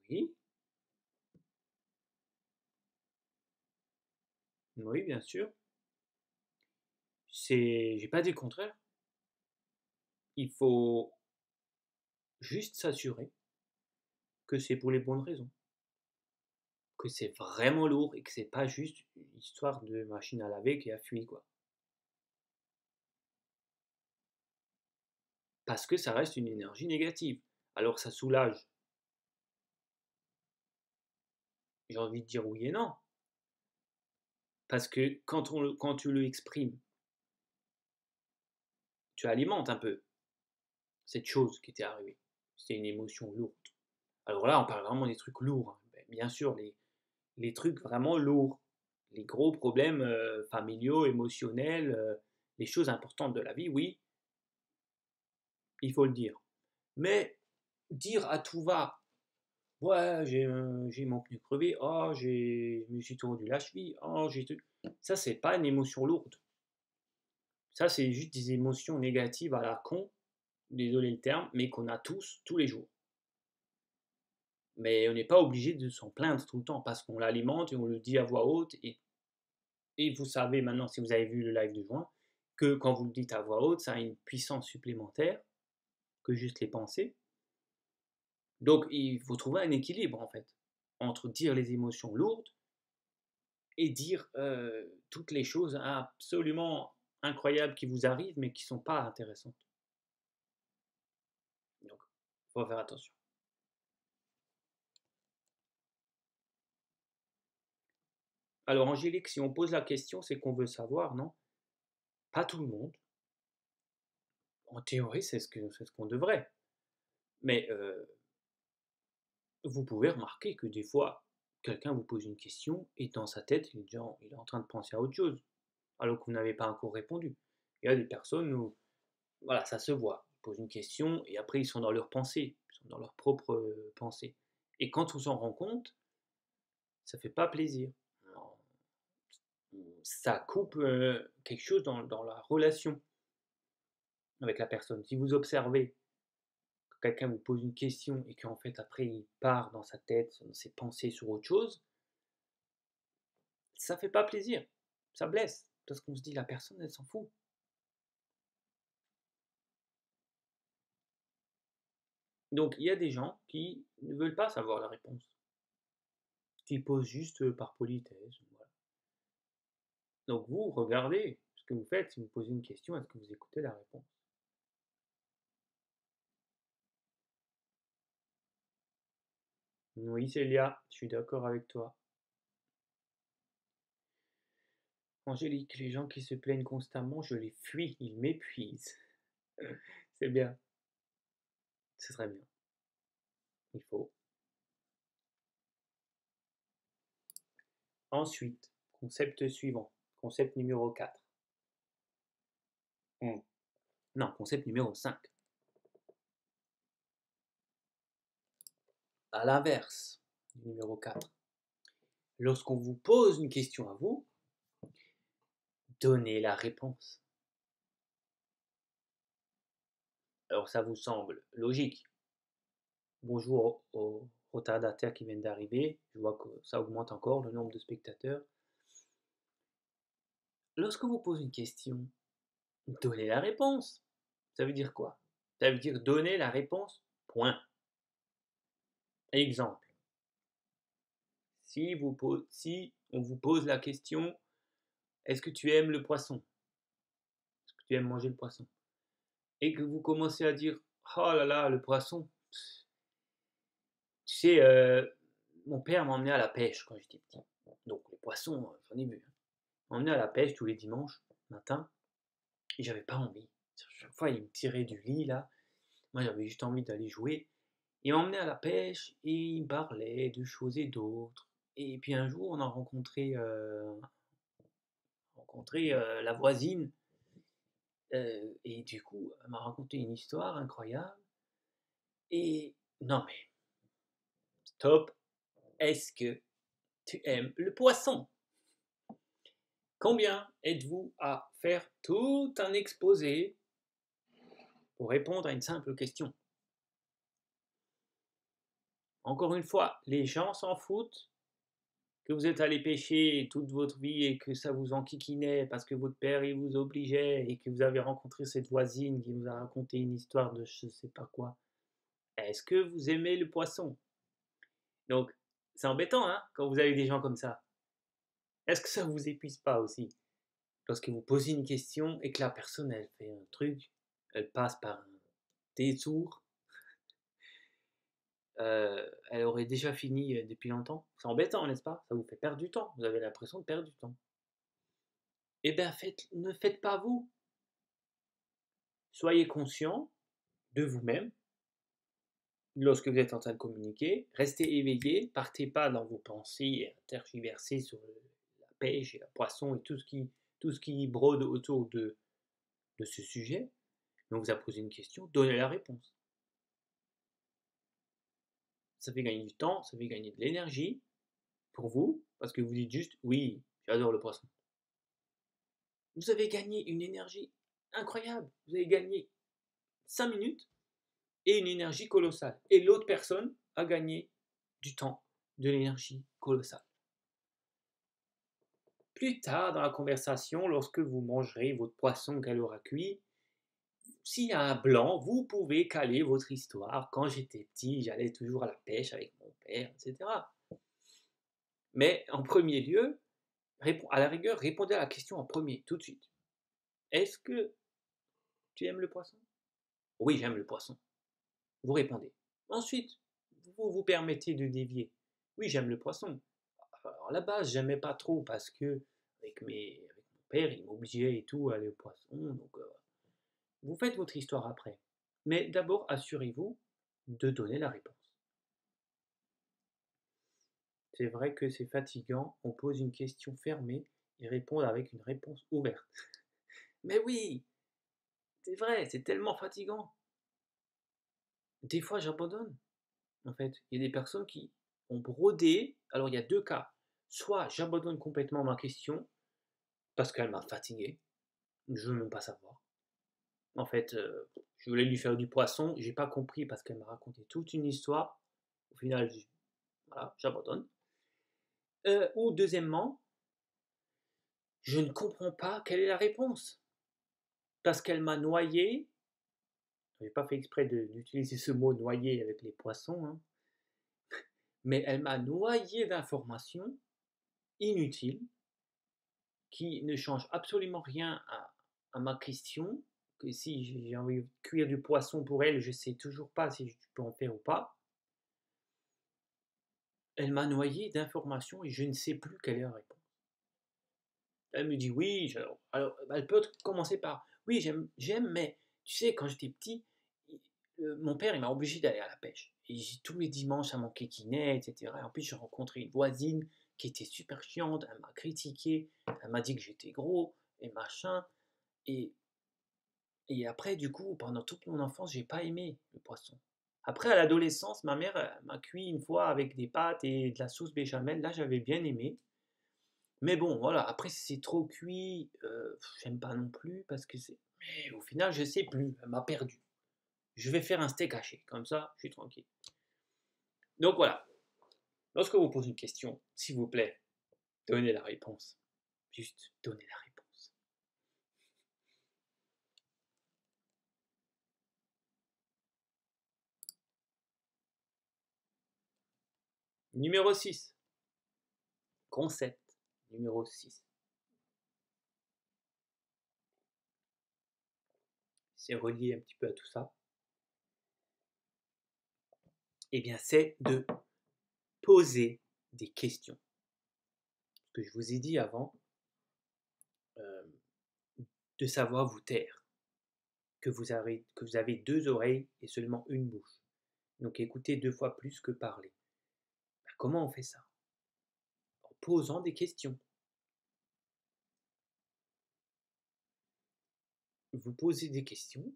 Oui, oui, bien sûr. J'ai pas dit le contraire. Il faut juste s'assurer que c'est pour les bonnes raisons, que c'est vraiment lourd et que c'est pas juste une histoire de machine à laver qui a fui, quoi. Parce que ça reste une énergie négative. Alors ça soulage. J'ai envie de dire oui et non. Parce que quand tu le exprimes, tu alimentes un peu cette chose qui t'est arrivée. C'est une émotion lourde. Alors là, on parle vraiment des trucs lourds, hein. Bien sûr, les trucs vraiment lourds, les gros problèmes familiaux, émotionnels, les choses importantes de la vie, oui, il faut le dire. Mais dire à tout va, ouais, j'ai mon pneu crevé, oh, je me suis tordu la cheville, oh, ça, c'est pas une émotion lourde. Ça, c'est juste des émotions négatives à la con, désolé le terme, mais qu'on a tous les jours. Mais on n'est pas obligé de s'en plaindre tout le temps parce qu'on l'alimente et on le dit à voix haute. Et vous savez maintenant, si vous avez vu le live de juin, que quand vous le dites à voix haute, ça a une puissance supplémentaire que juste les pensées. Donc il faut trouver un équilibre en fait entre dire les émotions lourdes et dire toutes les choses absolument incroyables qui vous arrivent mais qui ne sont pas intéressantes. Donc il faut faire attention. Alors Angélique, si on pose la question, c'est qu'on veut savoir, non? Pas tout le monde. En théorie, c'est ce qu'on devrait. Mais vous pouvez remarquer que des fois, quelqu'un vous pose une question et dans sa tête, il est en train de penser à autre chose, alors que vous n'avez pas encore répondu. Il y a des personnes où, voilà, ça se voit. Ils posent une question et après, ils sont dans leurs pensées, ils sont dans leurs propres pensées. Et quand on s'en rend compte, ça fait pas plaisir. Alors, ça coupe quelque chose dans la relation. avec la personne. Si vous observez que quelqu'un vous pose une question et qu'en fait après il part dans sa tête, dans ses pensées sur autre chose, ça fait pas plaisir, ça blesse, parce qu'on se dit la personne elle s'en fout. Donc il y a des gens qui ne veulent pas savoir la réponse, qui posent juste par politesse. Voilà. Donc vous regardez ce que vous faites, si vous posez une question, est-ce que vous écoutez la réponse? Oui, Célia, je suis d'accord avec toi. Angélique, les gens qui se plaignent constamment, je les fuis, ils m'épuisent. C'est bien, c'est très bien. Il faut. Ensuite, concept suivant, concept numéro 4. Non, concept numéro 5. À l'inverse du numéro 4. Lorsqu'on vous pose une question à vous, donnez la réponse. Alors ça vous semble logique. Bonjour aux retardataires qui viennent d'arriver. Je vois que ça augmente encore le nombre de spectateurs. Lorsque vous posez une question, donnez la réponse. Ça veut dire quoi? Ça veut dire donner la réponse, point. Exemple. Si on vous pose la question, est-ce que tu aimes le poisson? Est-ce que tu aimes manger le poisson? Et que vous commencez à dire, oh là là, le poisson. Tu sais, mon père m'emmenait à la pêche quand j'étais petit. Donc les poissons, j'en ai vu. M'emmenait à la pêche tous les dimanches matin et j'avais pas envie. Chaque fois, il me tirait du lit là. Moi, j'avais juste envie d'aller jouer. Il m'emmenait à la pêche et il me parlait de choses et d'autres. Et puis un jour, on a rencontré la voisine. Et du coup, elle m'a raconté une histoire incroyable. Et non mais, stop, est-ce que tu aimes le poisson? Combien êtes-vous à faire tout un exposé pour répondre à une simple question? Encore une fois, les gens s'en foutent que vous êtes allé pêcher toute votre vie et que ça vous enquiquinait parce que votre père il vous obligeait et que vous avez rencontré cette voisine qui vous a raconté une histoire de je sais pas quoi. Est-ce que vous aimez le poisson? Donc, c'est embêtant, hein, quand vous avez des gens comme ça. Est-ce que ça vous épuise pas aussi? Lorsque vous posez une question et que la personne, elle fait un truc, elle passe par un détour, elle aurait déjà fini depuis longtemps. C'est embêtant, n'est-ce pas? Ça vous fait perdre du temps. Vous avez l'impression de perdre du temps. Eh bien, ne faites pas vous. Soyez conscient de vous-même lorsque vous êtes en train de communiquer. Restez éveillé. Partez pas dans vos pensées tergiversées sur la pêche et le poisson et tout ce qui brode autour de ce sujet. Mais on vous a posé une question, donnez la réponse. Ça fait gagner du temps, ça fait gagner de l'énergie pour vous, parce que vous dites juste oui, j'adore le poisson. Vous avez gagné une énergie incroyable. Vous avez gagné 5 minutes et une énergie colossale. Et l'autre personne a gagné du temps, de l'énergie colossale. Plus tard dans la conversation, lorsque vous mangerez votre poisson qu'elle aura cuit, s'il y a un blanc, vous pouvez caler votre histoire. Quand j'étais petit, j'allais toujours à la pêche avec mon père, etc. Mais en premier lieu, à la rigueur, répondez à la question en premier, tout de suite. Est-ce que tu aimes le poisson? Oui, j'aime le poisson. Vous répondez. Ensuite, vous vous permettez de dévier. Oui, j'aime le poisson. Alors, à la base, j'aimais pas trop parce que avec mon père, il m'obligeait et tout à aller au poisson. Donc, vous faites votre histoire après. Mais d'abord, assurez-vous de donner la réponse. C'est vrai que c'est fatigant. On pose une question fermée et répond avec une réponse ouverte. Mais oui, c'est vrai, c'est tellement fatigant. Des fois, j'abandonne. En fait, il y a des personnes qui ont brodé. Alors, il y a deux cas. Soit j'abandonne complètement ma question parce qu'elle m'a fatigué, je ne veux même pas savoir. En fait, je voulais lui faire du poisson, j'ai pas compris parce qu'elle m'a raconté toute une histoire. Au final, voilà, j'abandonne. Ou deuxièmement, je ne comprends pas quelle est la réponse. Parce qu'elle m'a noyé, j'ai pas fait exprès d'utiliser ce mot noyé avec les poissons, hein, mais elle m'a noyé d'informations inutiles qui ne changent absolument rien à ma question. Que si j'ai envie de cuire du poisson pour elle, je sais toujours pas si je peux en faire ou pas. Elle m'a noyé d'informations et je ne sais plus quelle est la réponse. Elle me dit oui, alors elle peut commencer par oui, j'aime, mais tu sais, quand j'étais petit, mon père il m'a obligé d'aller à la pêche. Et tous les dimanches, ça m'enquiquinait, etc. Et en plus, j'ai rencontré une voisine qui était super chiante, elle m'a critiqué, elle m'a dit que j'étais gros et machin. Et, et après, du coup, pendant toute mon enfance, j'ai pas aimé le poisson. Après, à l'adolescence, ma mère m'a cuit une fois avec des pâtes et de la sauce béchamel. Là, j'avais bien aimé. Mais bon, voilà, après si c'est trop cuit, j'aime pas non plus parce que c'est mais au final, je sais plus, elle m'a perdu. Je vais faire un steak haché, comme ça, je suis tranquille. Donc voilà, lorsque vous posez une question, s'il vous plaît, donnez la réponse. Juste donnez la réponse. Numéro 6. Concept numéro 6. C'est relié un petit peu à tout ça. Eh bien, c'est de poser des questions. Ce que je vous ai dit avant, euh, de savoir vous taire. Que vous avez deux oreilles et seulement une bouche. Donc écoutez deux fois plus que parler. Ben, comment on fait ça? En posant des questions. Vous posez des questions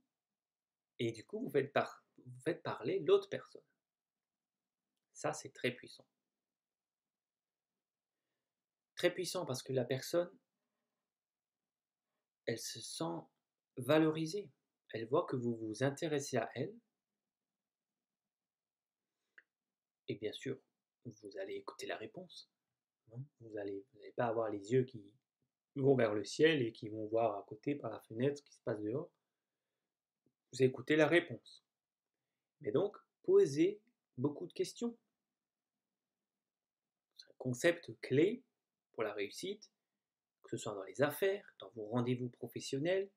et du coup vous faites parler l'autre personne. Ça, c'est très puissant. Très puissant parce que la personne, elle se sent valorisée. Elle voit que vous vous intéressez à elle. Et bien sûr, vous allez écouter la réponse. Hein. Vous n'allez pas avoir les yeux qui vont vers le ciel et qui vont voir à côté par la fenêtre ce qui se passe dehors. Vous écoutez la réponse. Mais donc, posez beaucoup de questions. C'est un concept clé pour la réussite, que ce soit dans les affaires, dans vos rendez-vous professionnels,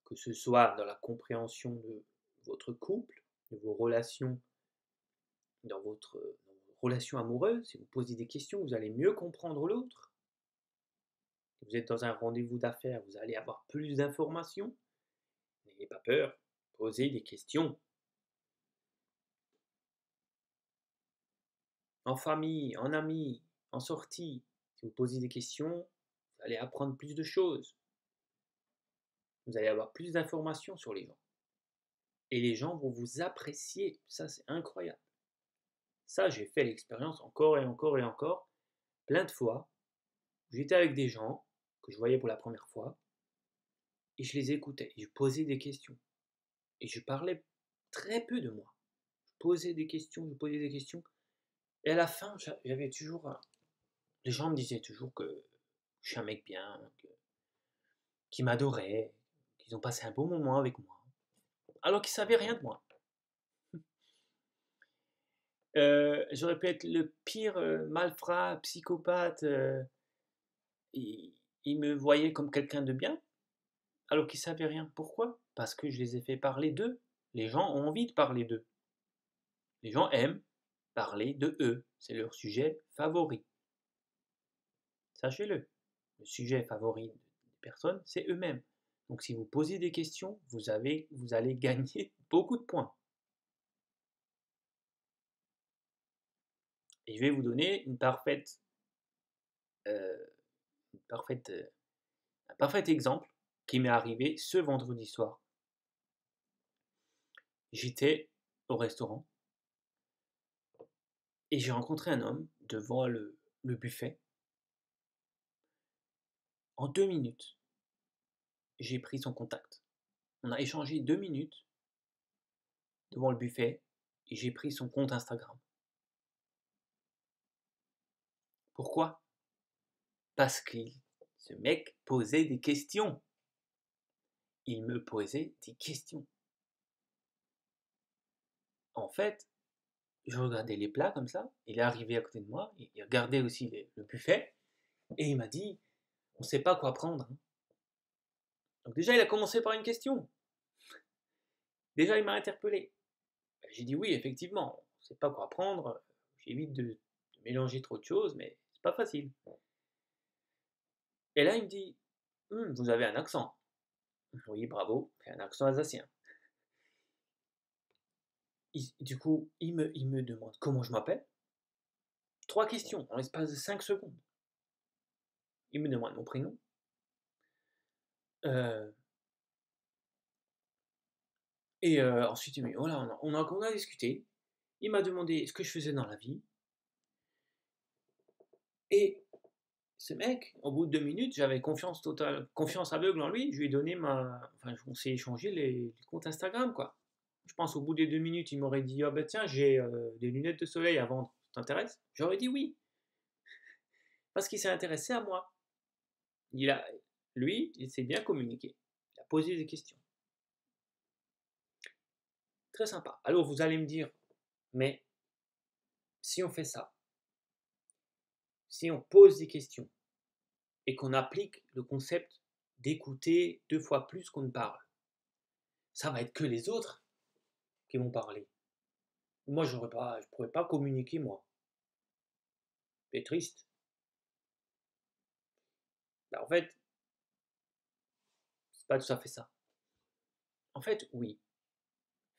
que ce soit dans la compréhension de votre couple, de vos relations, dans vos relations amoureuses. Si vous posez des questions, vous allez mieux comprendre l'autre. Si vous êtes dans un rendez-vous d'affaires, vous allez avoir plus d'informations. N'ayez pas peur, posez des questions. En famille, en amis, en sortie, si vous posez des questions, vous allez apprendre plus de choses. Vous allez avoir plus d'informations sur les gens. Et les gens vont vous apprécier. Ça, c'est incroyable. Ça, j'ai fait l'expérience encore et encore et encore, plein de fois. J'étais avec des gens que je voyais pour la première fois et je les écoutais. Et je posais des questions. Et je parlais très peu de moi. Je posais des questions, je posais des questions. Et à la fin, j'avais toujours. Les gens me disaient toujours que je suis un mec bien, qu'ils m'adoraient, qu'ils ont passé un bon moment avec moi. Alors qu'ils ne savaient rien de moi. J'aurais pu être le pire malfrat, psychopathe. Ils me voyaient comme quelqu'un de bien, alors qu'ils ne savaient rien. Pourquoi? Parce que je les ai fait parler d'eux. Les gens ont envie de parler d'eux. Les gens aiment parler de eux. C'est leur sujet favori. Sachez-le. Le sujet favori des personnes, c'est eux-mêmes. Donc si vous posez des questions, vous allez gagner beaucoup de points. Et je vais vous donner euh, un parfait exemple qui m'est arrivé ce vendredi soir. J'étais au restaurant et j'ai rencontré un homme devant le buffet. En 2 minutes, j'ai pris son contact. On a échangé 2 minutes devant le buffet et j'ai pris son compte Instagram. Pourquoi? Parce que ce mec posait des questions. Il me posait des questions. En fait, je regardais les plats comme ça, il est arrivé à côté de moi, il regardait aussi le buffet, et il m'a dit, on ne sait pas quoi prendre. Donc déjà, il a commencé par une question. Déjà, il m'a interpellé. J'ai dit oui, effectivement, on ne sait pas quoi prendre, j'évite de mélanger trop de choses, mais c'est pas facile. Et là, il me dit, vous avez un accent. Oui, bravo, c'est un accent alsacien. Du coup, il me demande comment je m'appelle. 3 questions en l'espace de 5 secondes. Il me demande mon prénom. Ensuite, voilà, on a discuté. Il m'a demandé ce que je faisais dans la vie. Et ce mec, au bout de 2 minutes, j'avais confiance totale, confiance aveugle en lui. Je lui ai donné on s'est échangé les comptes Instagram, quoi. Je pense au bout des 2 minutes, il m'aurait dit, ah ben tiens, j'ai des lunettes de soleil à vendre. Ça t'intéresse? J'aurais dit oui. Parce qu'il s'est intéressé à moi. Lui, il s'est bien communiqué. Il a posé des questions. Très sympa. Alors vous allez me dire, mais si on fait ça, si on pose des questions et qu'on applique le concept d'écouter 2 fois plus qu'on ne parle, ça va être que les autres qui vont parler. Moi, je pourrais pas communiquer, moi. C'est triste. En fait, c'est pas tout à fait ça. En fait, oui.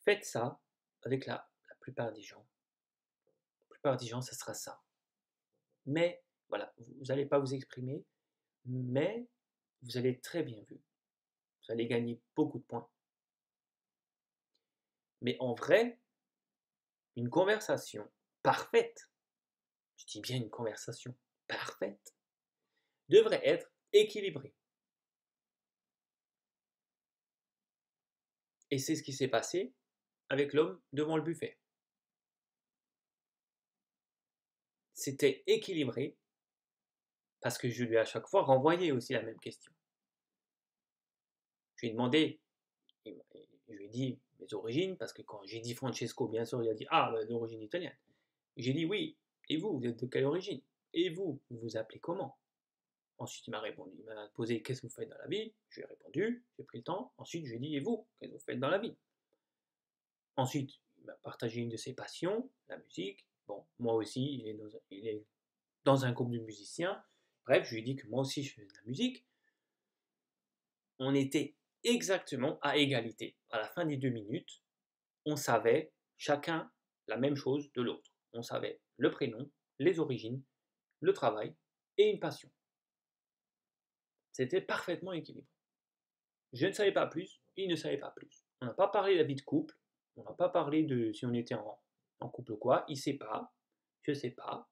Faites ça avec la plupart des gens. La plupart des gens, ça sera ça. Mais, voilà, vous n'allez pas vous exprimer, mais vous allez être très bien vu. Vous allez gagner beaucoup de points. Mais en vrai, une conversation parfaite, je dis bien une conversation parfaite, devrait être équilibrée. Et c'est ce qui s'est passé avec l'homme devant le buffet. C'était équilibré parce que je lui ai à chaque fois renvoyé aussi la même question. Je lui ai demandé, je lui ai dit mes origines, parce que quand j'ai dit Francesco, bien sûr, il a dit ah, d'origine italienne. J'ai dit oui, et vous êtes de quelle origine? Et vous vous appelez comment? Ensuite, il m'a répondu, il m'a posé qu'est-ce que vous faites dans la vie? Je lui ai répondu, j'ai pris le temps. Ensuite, je lui ai dit et vous, qu'est-ce que vous faites dans la vie? Ensuite, il m'a partagé une de ses passions, la musique. Bon, moi aussi, il est dans un groupe de musiciens. Bref, je lui ai dit que moi aussi, je faisais de la musique. On était exactement à égalité. À la fin des 2 minutes, on savait chacun la même chose de l'autre. On savait le prénom, les origines, le travail et une passion. C'était parfaitement équilibré. Je ne savais pas plus, il ne savait pas plus. On n'a pas parlé de la vie de couple, on n'a pas parlé de si on était en couple ou quoi, il ne sait pas, je ne sais pas.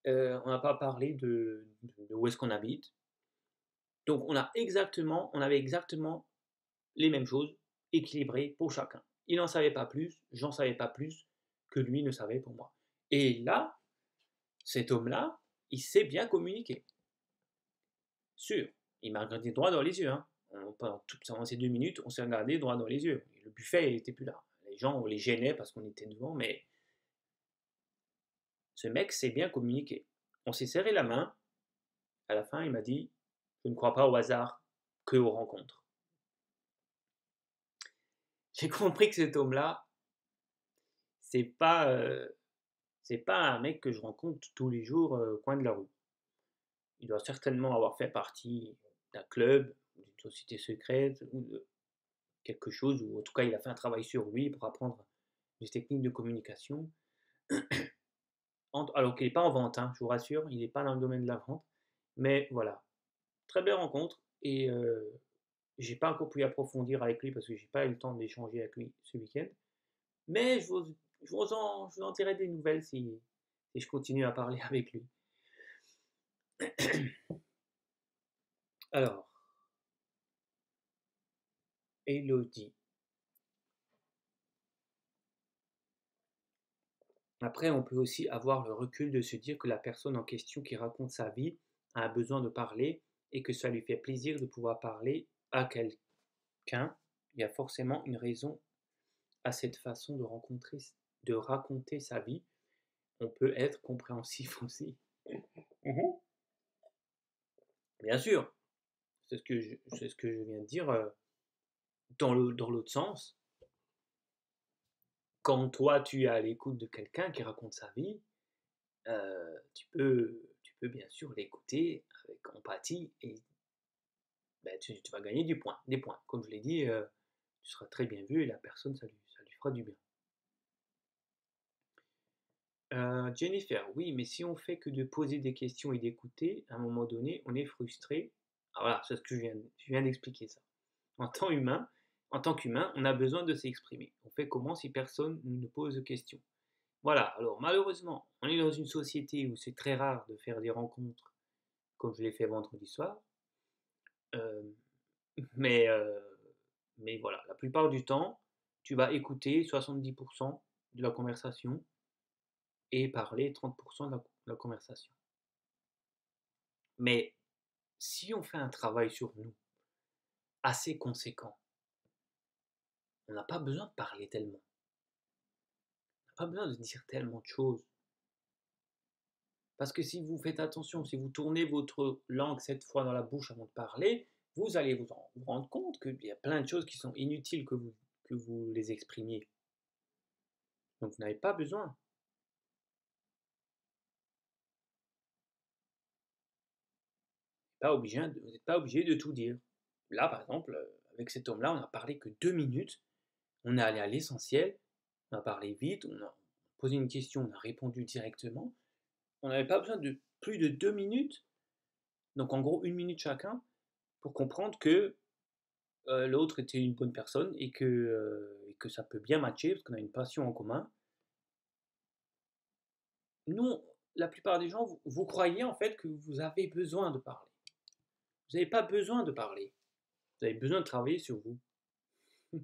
On n'a pas parlé de où est-ce qu'on habite. Donc on avait exactement les mêmes choses, équilibrées pour chacun. Il n'en savait pas plus, j'en savais pas plus que lui ne savait pour moi. Et là, cet homme-là, il sait bien communiquer. Sûr, il m'a regardé droit dans les yeux. Hein. Pendant ces 2 minutes, on s'est regardé droit dans les yeux. Le buffet n'était plus là. Les gens, on les gênait parce qu'on était devant, mais ce mec sait bien communiquer. On s'est serré la main. À la fin, il m'a dit, je ne crois pas au hasard que aux rencontres. J'ai compris que cet homme-là, c'est pas un mec que je rencontre tous les jours au coin de la rue. Il doit certainement avoir fait partie d'un club, d'une société secrète ou de quelque chose, ou en tout cas il a fait un travail sur lui pour apprendre des techniques de communication. Alors qu'il n'est pas en vente, hein, je vous rassure, il n'est pas dans le domaine de la vente. Mais voilà, très belle rencontre et j'ai pas encore pu approfondir avec lui parce que j'ai pas eu le temps d'échanger avec lui ce week-end. Mais je vous en dirai des nouvelles si je continue à parler avec lui. Alors, Elodie. Après, on peut aussi avoir le recul de se dire que la personne en question qui raconte sa vie a besoin de parler et que ça lui fait plaisir de pouvoir parler à quelqu'un. Il y a forcément une raison à cette façon de raconter sa vie. On peut être compréhensif aussi. Mhm. Bien sûr, c'est ce que je viens de dire dans l'autre sens. Quand toi tu es à l'écoute de quelqu'un qui raconte sa vie, tu peux bien sûr l'écouter avec empathie et ben, tu vas gagner des points. Comme je l'ai dit, tu seras très bien vu et la personne, ça lui fera du bien. Jennifer, oui, mais si on fait que de poser des questions et d'écouter, à un moment donné, on est frustré. Ah, voilà, c'est ce que je viens d'expliquer ça. En tant humain, en tant qu'humain, on a besoin de s'exprimer. On fait comment si personne ne nous pose de questions? Voilà, alors malheureusement, on est dans une société où c'est très rare de faire des rencontres comme je l'ai fait vendredi soir. Euh, mais, euh, mais voilà, la plupart du temps, tu vas écouter 70% de la conversation et parler 30% de la conversation. Mais si on fait un travail sur nous assez conséquent, on n'a pas besoin de parler tellement. On n'a pas besoin de dire tellement de choses. Parce que si vous faites attention, si vous tournez votre langue 7 fois dans la bouche avant de parler, vous allez vous rendre compte qu'il y a plein de choses qui sont inutiles que vous les exprimiez. Donc vous n'avez pas besoin. Vous n'êtes pas obligé de tout dire. Là, par exemple, avec cet homme-là, on n'a parlé que 2 minutes. On est allé à l'essentiel. On a parlé vite. On a posé une question. On a répondu directement. On n'avait pas besoin de plus de 2 minutes. Donc, en gros, 1 minute chacun pour comprendre que l'autre était une bonne personne et que ça peut bien matcher parce qu'on a une passion en commun. Nous, la plupart des gens, vous croyez en fait que vous avez besoin de parler. Vous n'avez pas besoin de parler. Vous avez besoin de travailler sur vous. Il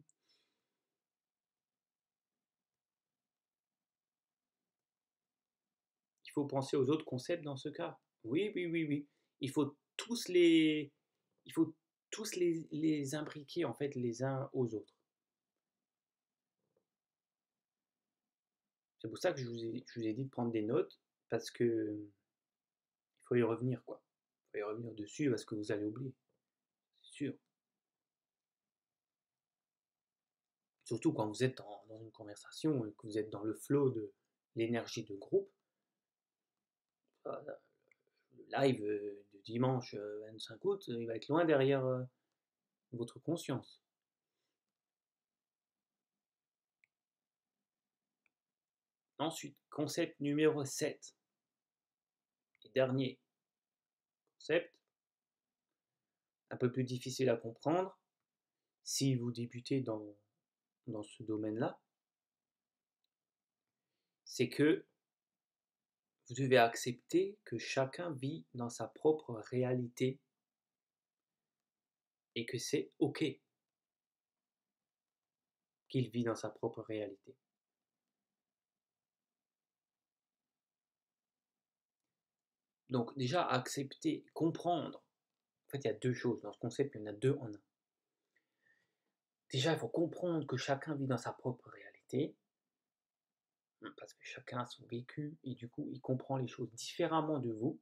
faut penser aux autres concepts dans ce cas. Oui, oui, oui, oui. Il faut tous les, il faut tous les imbriquer en fait les uns aux autres. C'est pour ça que je vous ai dit de prendre des notes parce que il faut y revenir quoi. Il faut y revenir dessus parce que vous allez oublier, c'est sûr. Surtout quand vous êtes dans une conversation et que vous êtes dans le flow de l'énergie de groupe. Le live de dimanche 25 août, il va être loin derrière votre conscience. Ensuite, concept numéro 7 et dernier concept, un peu plus difficile à comprendre si vous débutez dans ce domaine-là, c'est que vous devez accepter que chacun vit dans sa propre réalité et que c'est OK qu'il vit dans sa propre réalité. Donc déjà, accepter, comprendre. En fait, il y a deux choses. Dans ce concept, il y en a deux en un. Déjà, il faut comprendre que chacun vit dans sa propre réalité, parce que chacun a son vécu, et du coup, il comprend les choses différemment de vous.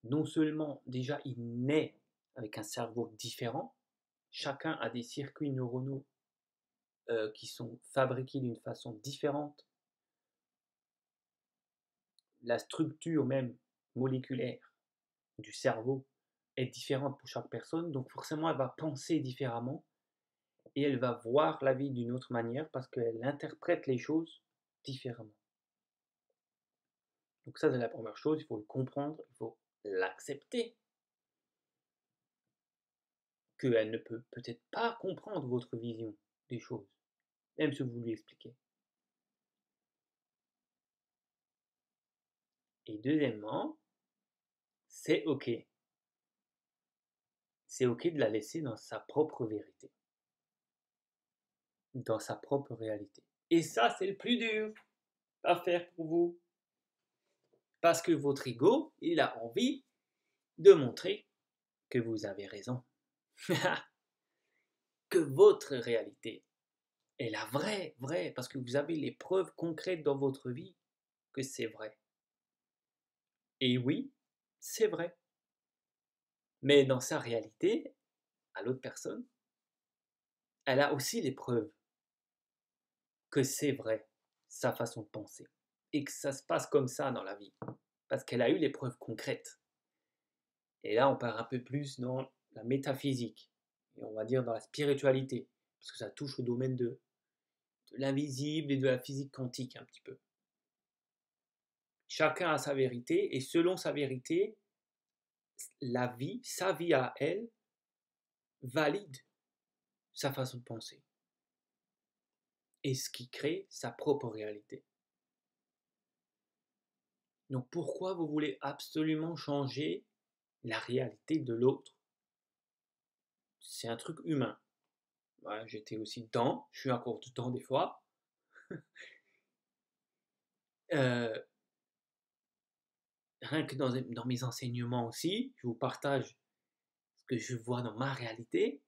Non seulement, déjà, il naît avec un cerveau différent, chacun a des circuits neuronaux qui sont fabriqués d'une façon différente. La structure même moléculaire du cerveau est différente pour chaque personne, donc forcément, elle va penser différemment et elle va voir la vie d'une autre manière parce qu'elle interprète les choses différemment. Donc ça, c'est la première chose, il faut le comprendre, il faut l'accepter, qu'elle ne peut peut-être pas comprendre votre vision des choses, même si vous lui expliquez. Et deuxièmement, c'est OK. C'est OK de la laisser dans sa propre vérité. dans sa propre réalité. Et ça, c'est le plus dur à faire pour vous. Parce que votre ego, il a envie de montrer que vous avez raison. Que votre réalité est la vraie, parce que vous avez les preuves concrètes dans votre vie que c'est vrai. Et oui, c'est vrai. Mais dans sa réalité, à l'autre personne, elle a aussi les preuves que c'est vrai, sa façon de penser. Et que ça se passe comme ça dans la vie. Parce qu'elle a eu les preuves concrètes. Et là, on part un peu plus dans la métaphysique. Et on va dire dans la spiritualité. Parce que ça touche au domaine de l'invisible et de la physique quantique un petit peu. Chacun a sa vérité. Et selon sa vérité, la vie, sa vie à elle, valide sa façon de penser. Et ce qui crée sa propre réalité. Donc pourquoi vous voulez absolument changer la réalité de l'autre? C'est un truc humain. Ouais, j'étais aussi dedans, je suis encore dedans des fois. Euh, Rien que dans mes enseignements aussi, je vous partage ce que je vois dans ma réalité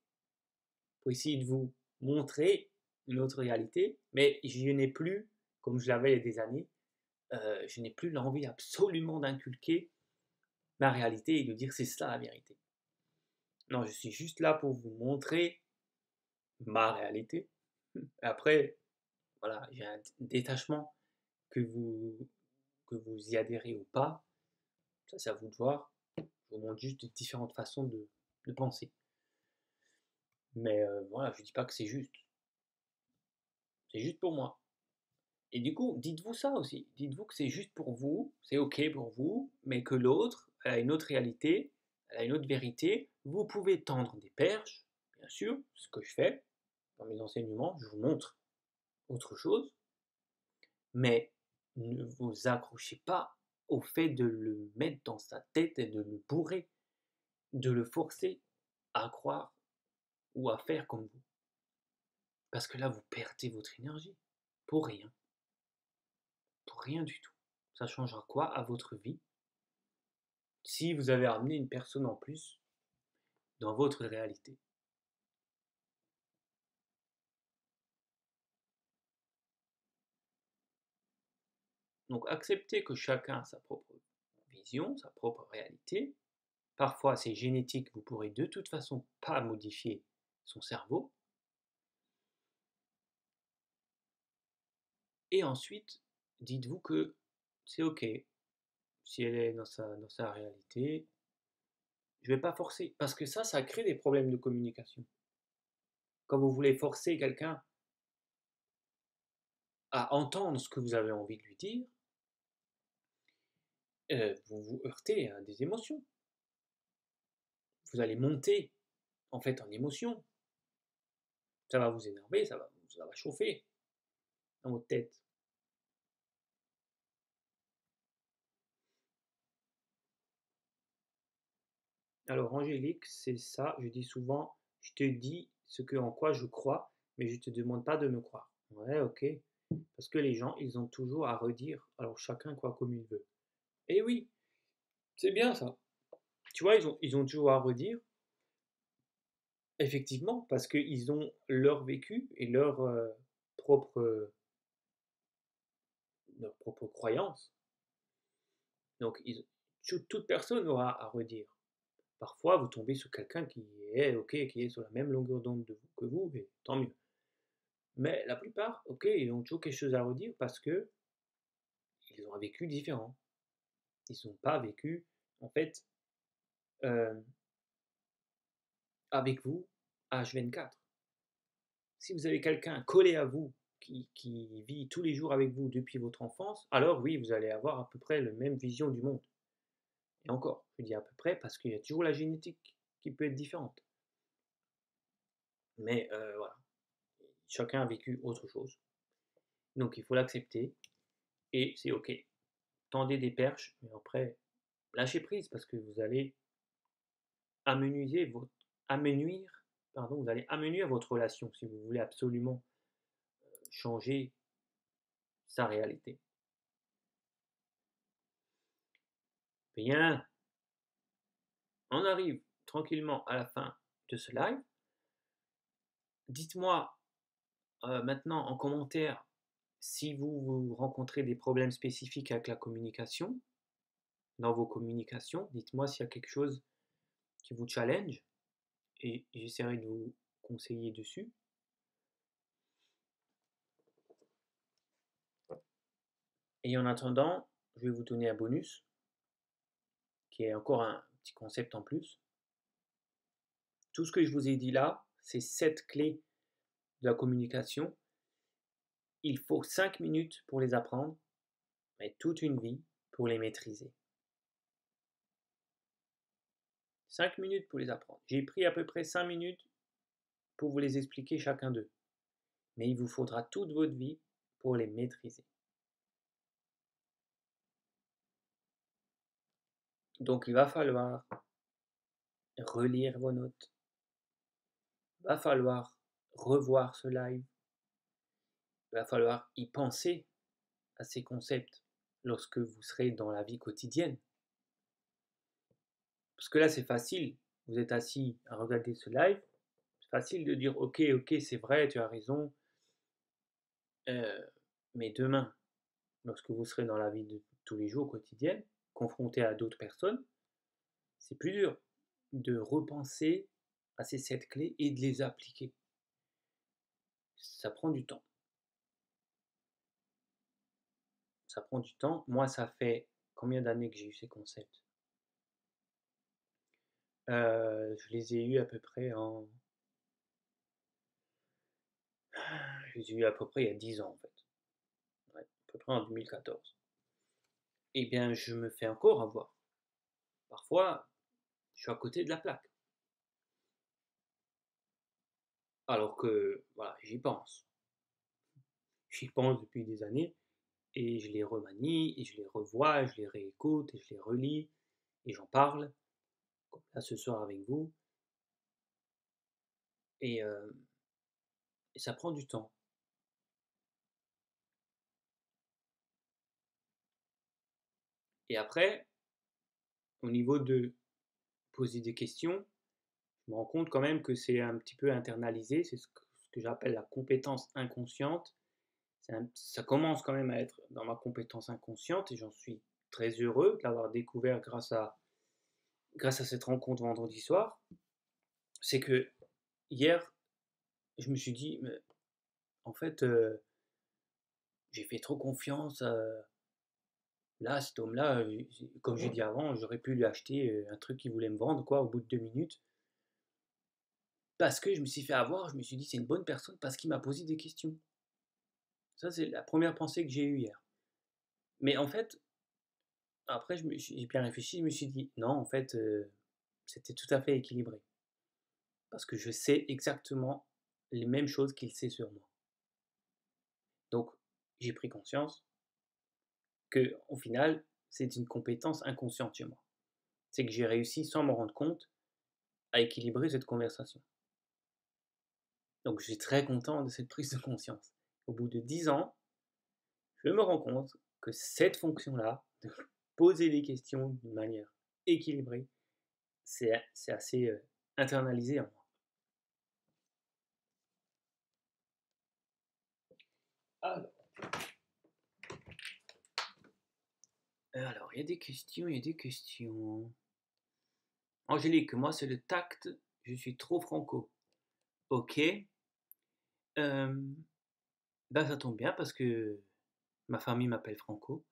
pour essayer de vous montrer une autre réalité, mais je n'ai plus, comme je l'avais il y a des années, je n'ai plus l'envie absolument d'inculquer ma réalité et de dire c'est ça la vérité. Non, je suis juste là pour vous montrer ma réalité. Après, voilà, j'ai un détachement que vous y adhérez ou pas. Ça, c'est à vous de voir. Je vous montre juste différentes façons de penser. Mais voilà, je ne dis pas que c'est juste. C'est juste pour moi. Et du coup, dites-vous ça aussi. Dites-vous que c'est juste pour vous, c'est OK pour vous, mais que l'autre, elle a une autre réalité, elle a une autre vérité. Vous pouvez tendre des perches, bien sûr, ce que je fais dans mes enseignements. Je vous montre autre chose, mais ne vous accrochez pas au fait de le mettre dans sa tête et de le bourrer, de le forcer à croire ou à faire comme vous. Parce que là, vous perdez votre énergie pour rien. Pour rien du tout. Ça changera quoi à votre vie si vous avez amené une personne en plus dans votre réalité? Donc acceptez que chacun a sa propre vision, sa propre réalité. Parfois c'est génétique, vous pourrez de toute façon pas modifier son cerveau. Et ensuite, dites-vous que c'est OK si elle est dans sa réalité. Je ne vais pas forcer, parce que ça crée des problèmes de communication. Quand vous voulez forcer quelqu'un à entendre ce que vous avez envie de lui dire, vous vous heurtez à des émotions. Vous allez monter en fait en émotion. Ça va vous énerver, ça va chauffer dans votre tête. Alors Angélique, c'est ça, je dis souvent, je te dis en quoi je crois, mais je te demande pas de me croire. Ouais, ok. Parce que les gens, ils ont toujours à redire, alors chacun croit comme il veut. Et oui, c'est bien ça. Tu vois, ils ont toujours à redire, effectivement, parce qu'ils ont leur vécu et propre, leur propre croyance. Donc, toute personne aura à redire. Parfois, vous tombez sur quelqu'un qui est OK, qui est sur la même longueur d'onde que vous, et tant mieux. Mais la plupart, OK, ils ont toujours quelque chose à redire parce que ils ont un vécu différent. Ils n'ont pas vécu, en fait, euh, avec vous, H24. Si vous avez quelqu'un collé à vous qui vit tous les jours avec vous depuis votre enfance, alors oui, vous allez avoir à peu près la même vision du monde. Et encore, je dis à peu près parce qu'il y a toujours la génétique qui peut être différente. Mais voilà, chacun a vécu autre chose. Donc il faut l'accepter et c'est OK. Tendez des perches, mais après, lâchez prise parce que vous allez amenuiser votre, amenuire, pardon, vous allez amenuire votre relation si vous voulez absolument changer sa réalité. Bien, on arrive tranquillement à la fin de ce live. Dites-moi maintenant en commentaire si vous rencontrez des problèmes spécifiques avec la communication, dans vos communications. Dites-moi s'il y a quelque chose qui vous challenge et j'essaierai de vous conseiller dessus. Et en attendant, je vais vous donner un bonus qui est encore un petit concept en plus. Tout ce que je vous ai dit là, c'est 7 clés de la communication. Il faut 5 minutes pour les apprendre, mais toute une vie pour les maîtriser. 5 minutes pour les apprendre. J'ai pris à peu près 5 minutes pour vous les expliquer chacun d'eux. Mais il vous faudra toute votre vie pour les maîtriser. Donc il va falloir relire vos notes. Il va falloir revoir ce live. Il va falloir y penser à ces concepts lorsque vous serez dans la vie quotidienne. Parce que là, c'est facile. Vous êtes assis à regarder ce live. C'est facile de dire ok, c'est vrai, tu as raison. Mais demain, lorsque vous serez dans la vie de tous les jours quotidienne, confronté à d'autres personnes, c'est plus dur de repenser à ces 7 clés et de les appliquer. Ça prend du temps. Ça prend du temps. Moi, ça fait combien d'années que j'ai eu ces concepts? Je les ai eus à peu près je les ai eus à peu près il y a 10 ans en fait. Ouais, à peu près en 2014. Eh bien, je me fais encore avoir. Parfois, je suis à côté de la plaque. Alors que, voilà, j'y pense. J'y pense depuis des années et je les remanie et je les revois, et je les réécoute et je les relis et j'en parle, comme là ce soir avec vous. Et, et ça prend du temps. Et après, au niveau de poser des questions, je me rends compte quand même que c'est un petit peu internalisé, c'est ce que j'appelle la compétence inconsciente. Ça commence quand même à être dans ma compétence inconsciente et j'en suis très heureux de l'avoir découvert grâce à cette rencontre vendredi soir. C'est que hier, je me suis dit, mais en fait, j'ai fait trop confiance là, cet homme-là, comme j'ai dit avant, j'aurais pu lui acheter un truc qu'il voulait me vendre, quoi, au bout de 2 minutes. Parce que je me suis fait avoir, je me suis dit, c'est une bonne personne parce qu'il m'a posé des questions. Ça, c'est la première pensée que j'ai eue hier. Mais en fait, après, j'ai bien réfléchi, je me suis dit, non, en fait, c'était tout à fait équilibré. Parce que je sais exactement les mêmes choses qu'il sait sur moi. Donc, j'ai pris conscience que, au final, c'est une compétence inconsciente chez moi. C'est que j'ai réussi, sans m'en rendre compte, à équilibrer cette conversation. Donc, je suis très content de cette prise de conscience. Au bout de 10 ans, je me rends compte que cette fonction-là, de poser des questions d'une manière équilibrée, c'est assez internalisé en moi. Alors, il y a des questions, il y a des questions. Angélique, moi c'est le tact, je suis trop franco. Ok. Ben ça tombe bien parce que ma famille m'appelle Franco.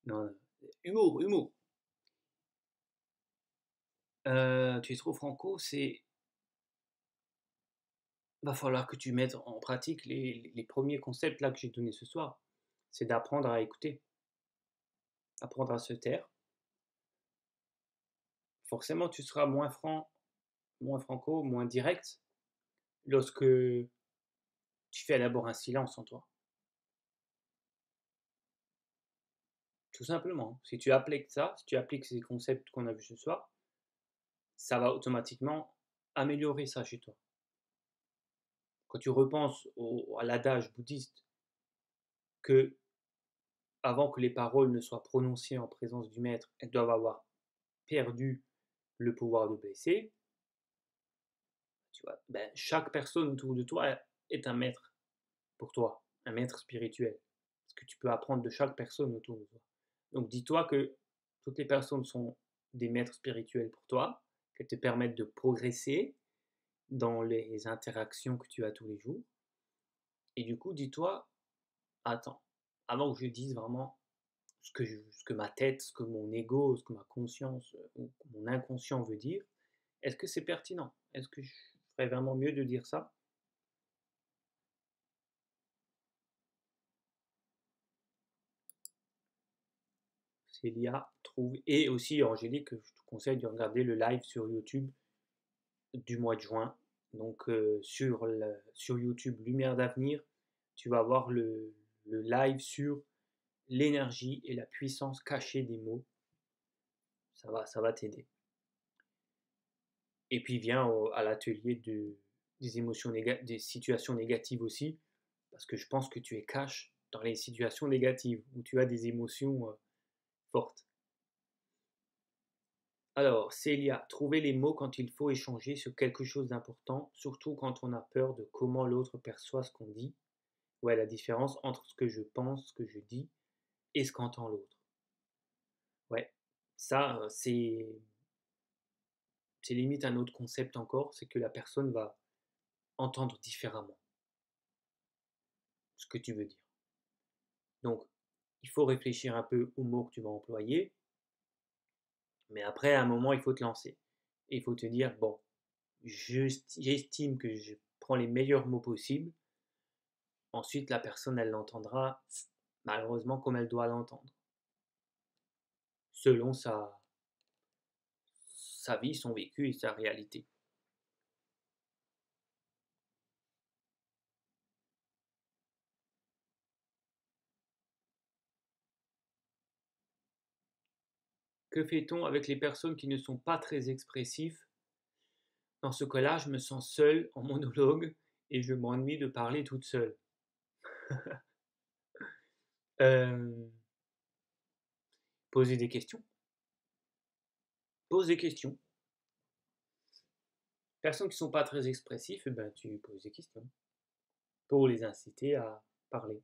Non, humour, humour. Tu es trop franco, c'est... Va falloir que tu mettes en pratique les premiers concepts là que j'ai donnés ce soir. C'est d'apprendre à écouter, apprendre à se taire. Forcément, tu seras moins franc, moins franco, moins direct lorsque tu fais d'abord un silence en toi. Tout simplement. Si tu appliques ça, si tu appliques ces concepts qu'on a vus ce soir, ça va automatiquement améliorer ça chez toi. quand tu repenses à l'adage bouddhiste que avant que les paroles ne soient prononcées en présence du maître, elles doivent avoir perdu le pouvoir de blesser, tu vois, ben, chaque personne autour de toi est un maître pour toi, un maître spirituel. Parce que tu peux apprendre de chaque personne autour de toi. Donc dis-toi que toutes les personnes sont des maîtres spirituels pour toi, qu'elles te permettent de progresser dans les interactions que tu as tous les jours. Et du coup, dis-toi, attends, avant que je dise vraiment ce que ma tête, ce que mon ego, ce que ma conscience ou mon inconscient veut dire, est-ce que c'est pertinent? Est-ce que je ferais vraiment mieux de dire ça? Célia trouve, et aussi Angélique, je te conseille de regarder le live sur YouTube du mois de juin. Donc sur YouTube Lumière d'avenir, tu vas voir le live sur l'énergie et la puissance cachée des mots. Ça va t'aider. Et puis viens à l'atelier des émotions des situations négatives aussi, parce que je pense que tu es cash dans les situations négatives où tu as des émotions fortes. Alors, Célia, trouver les mots quand il faut échanger sur quelque chose d'important, surtout quand on a peur de comment l'autre perçoit ce qu'on dit. Ouais, la différence entre ce que je pense, ce que je dis, et ce qu'entend l'autre. Ouais, ça, c'est limite un autre concept encore, c'est que la personne va entendre différemment ce que tu veux dire. Donc, il faut réfléchir un peu aux mots que tu vas employer, mais après, à un moment, il faut te lancer. Et il faut te dire, bon, j'estime que je prends les meilleurs mots possibles. Ensuite, la personne, elle l'entendra malheureusement comme elle doit l'entendre, selon sa vie, son vécu et sa réalité. Que fait-on avec les personnes qui ne sont pas très expressifs? Dans ce cas-là, je me sens seule en monologue et je m'ennuie de parler toute seule. Euh, Poser des questions. Pose des questions. Personnes qui ne sont pas très expressifs, eh ben, tu poses des questions pour les inciter à parler.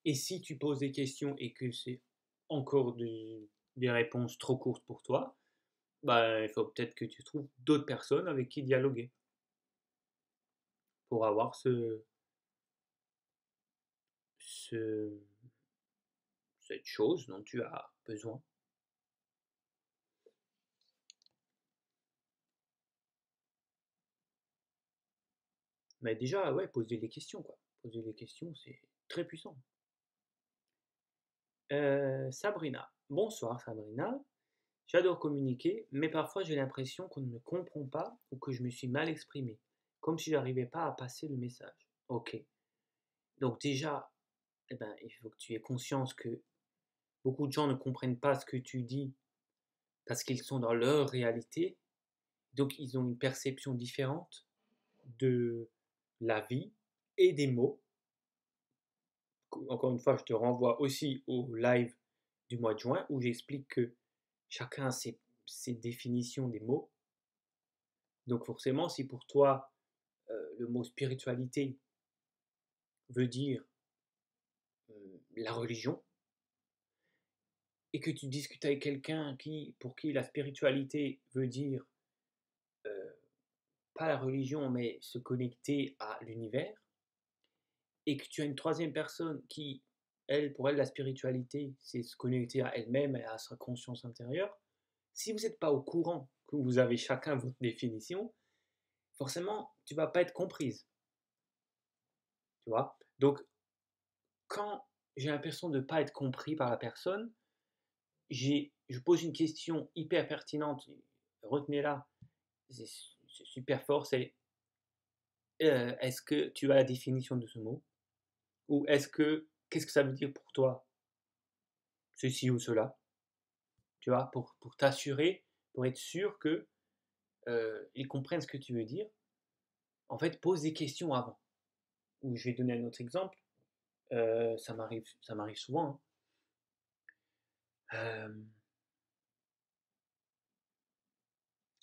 Et si tu poses des questions et que c'est encore des réponses trop courtes pour toi, bah, il faut peut-être que tu trouves d'autres personnes avec qui dialoguer pour avoir ce, cette chose dont tu as besoin. Mais déjà, ouais, poser des questions, quoi. Poser des questions, c'est très puissant. Sabrina. Bonsoir, Sabrina. J'adore communiquer, mais parfois j'ai l'impression qu'on ne me comprend pas ou que je me suis mal exprimé, comme si j'arrivais pas à passer le message. Ok. Donc déjà, eh ben, il faut que tu aies conscience que beaucoup de gens ne comprennent pas ce que tu dis parce qu'ils sont dans leur réalité, donc ils ont une perception différente de la vie et des mots. Encore une fois, je te renvoie aussi au live du mois de juin où j'explique que chacun a ses définitions des mots. Donc forcément, si pour toi, le mot spiritualité veut dire la religion, et que tu discutes avec quelqu'un pour qui la spiritualité veut dire euh, pas la religion, mais se connecter à l'univers, et que tu as une troisième personne qui, elle, pour elle, la spiritualité, c'est se connecter à elle-même et à sa conscience intérieure, si vous n'êtes pas au courant que vous avez chacun votre définition, forcément, tu vas pas être comprise. Tu vois? Donc, quand j'ai l'impression de ne pas être compris par la personne, je pose une question hyper pertinente, retenez-la, c'est super fort, c'est est-ce que tu as la définition de ce mot? Ou qu'est-ce que ça veut dire pour toi, ceci ou cela? tu vois, pour t'assurer, pour être sûr que ils comprennent ce que tu veux dire. En fait, pose des questions avant. Ou je vais donner un autre exemple. Ça m'arrive souvent, hein.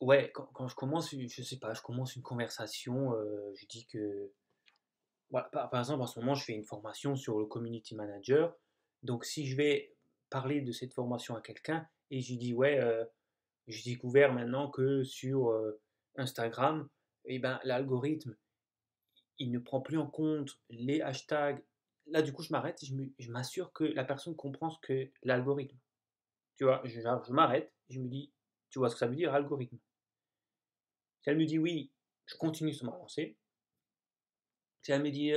Ouais, quand je commence, je sais pas, je commence une conversation, je dis que, voilà, par exemple, en ce moment, je fais une formation sur le community manager. Donc, si je vais parler de cette formation à quelqu'un et je lui dis, ouais, j'ai découvert maintenant que sur Instagram, eh ben, l'algorithme, il ne prend plus en compte les hashtags. Là, du coup, je m'arrête et je m'assure que la personne comprend ce que l'algorithme. Tu vois, je m'arrête, je me dis, tu vois ce que ça veut dire, algorithme. Si elle me dit oui, je continue sur ma lancée. Si elle me dit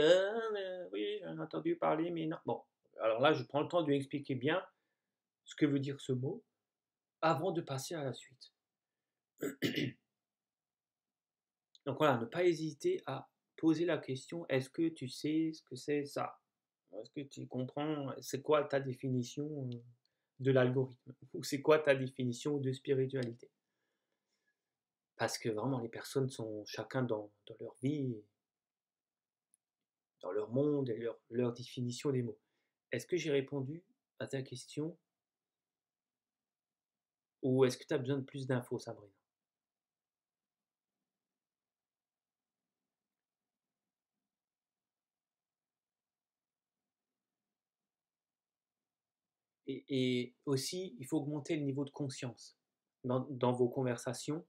oui, j'en ai entendu parler, mais non. Bon, alors là, je prends le temps de lui expliquer bien ce que veut dire ce mot avant de passer à la suite. Donc voilà, ne pas hésiter à poser la question, est-ce que tu sais ce que c'est ça? Est-ce que tu comprends, c'est quoi ta définition de l'algorithme? Ou c'est quoi ta définition de spiritualité? Parce que vraiment, les personnes sont chacun dans leur vie, dans leur monde et leur définition des mots. Est-ce que j'ai répondu à ta question ou est-ce que tu as besoin de plus d'infos, Sabrina? Et aussi, il faut augmenter le niveau de conscience dans vos conversations.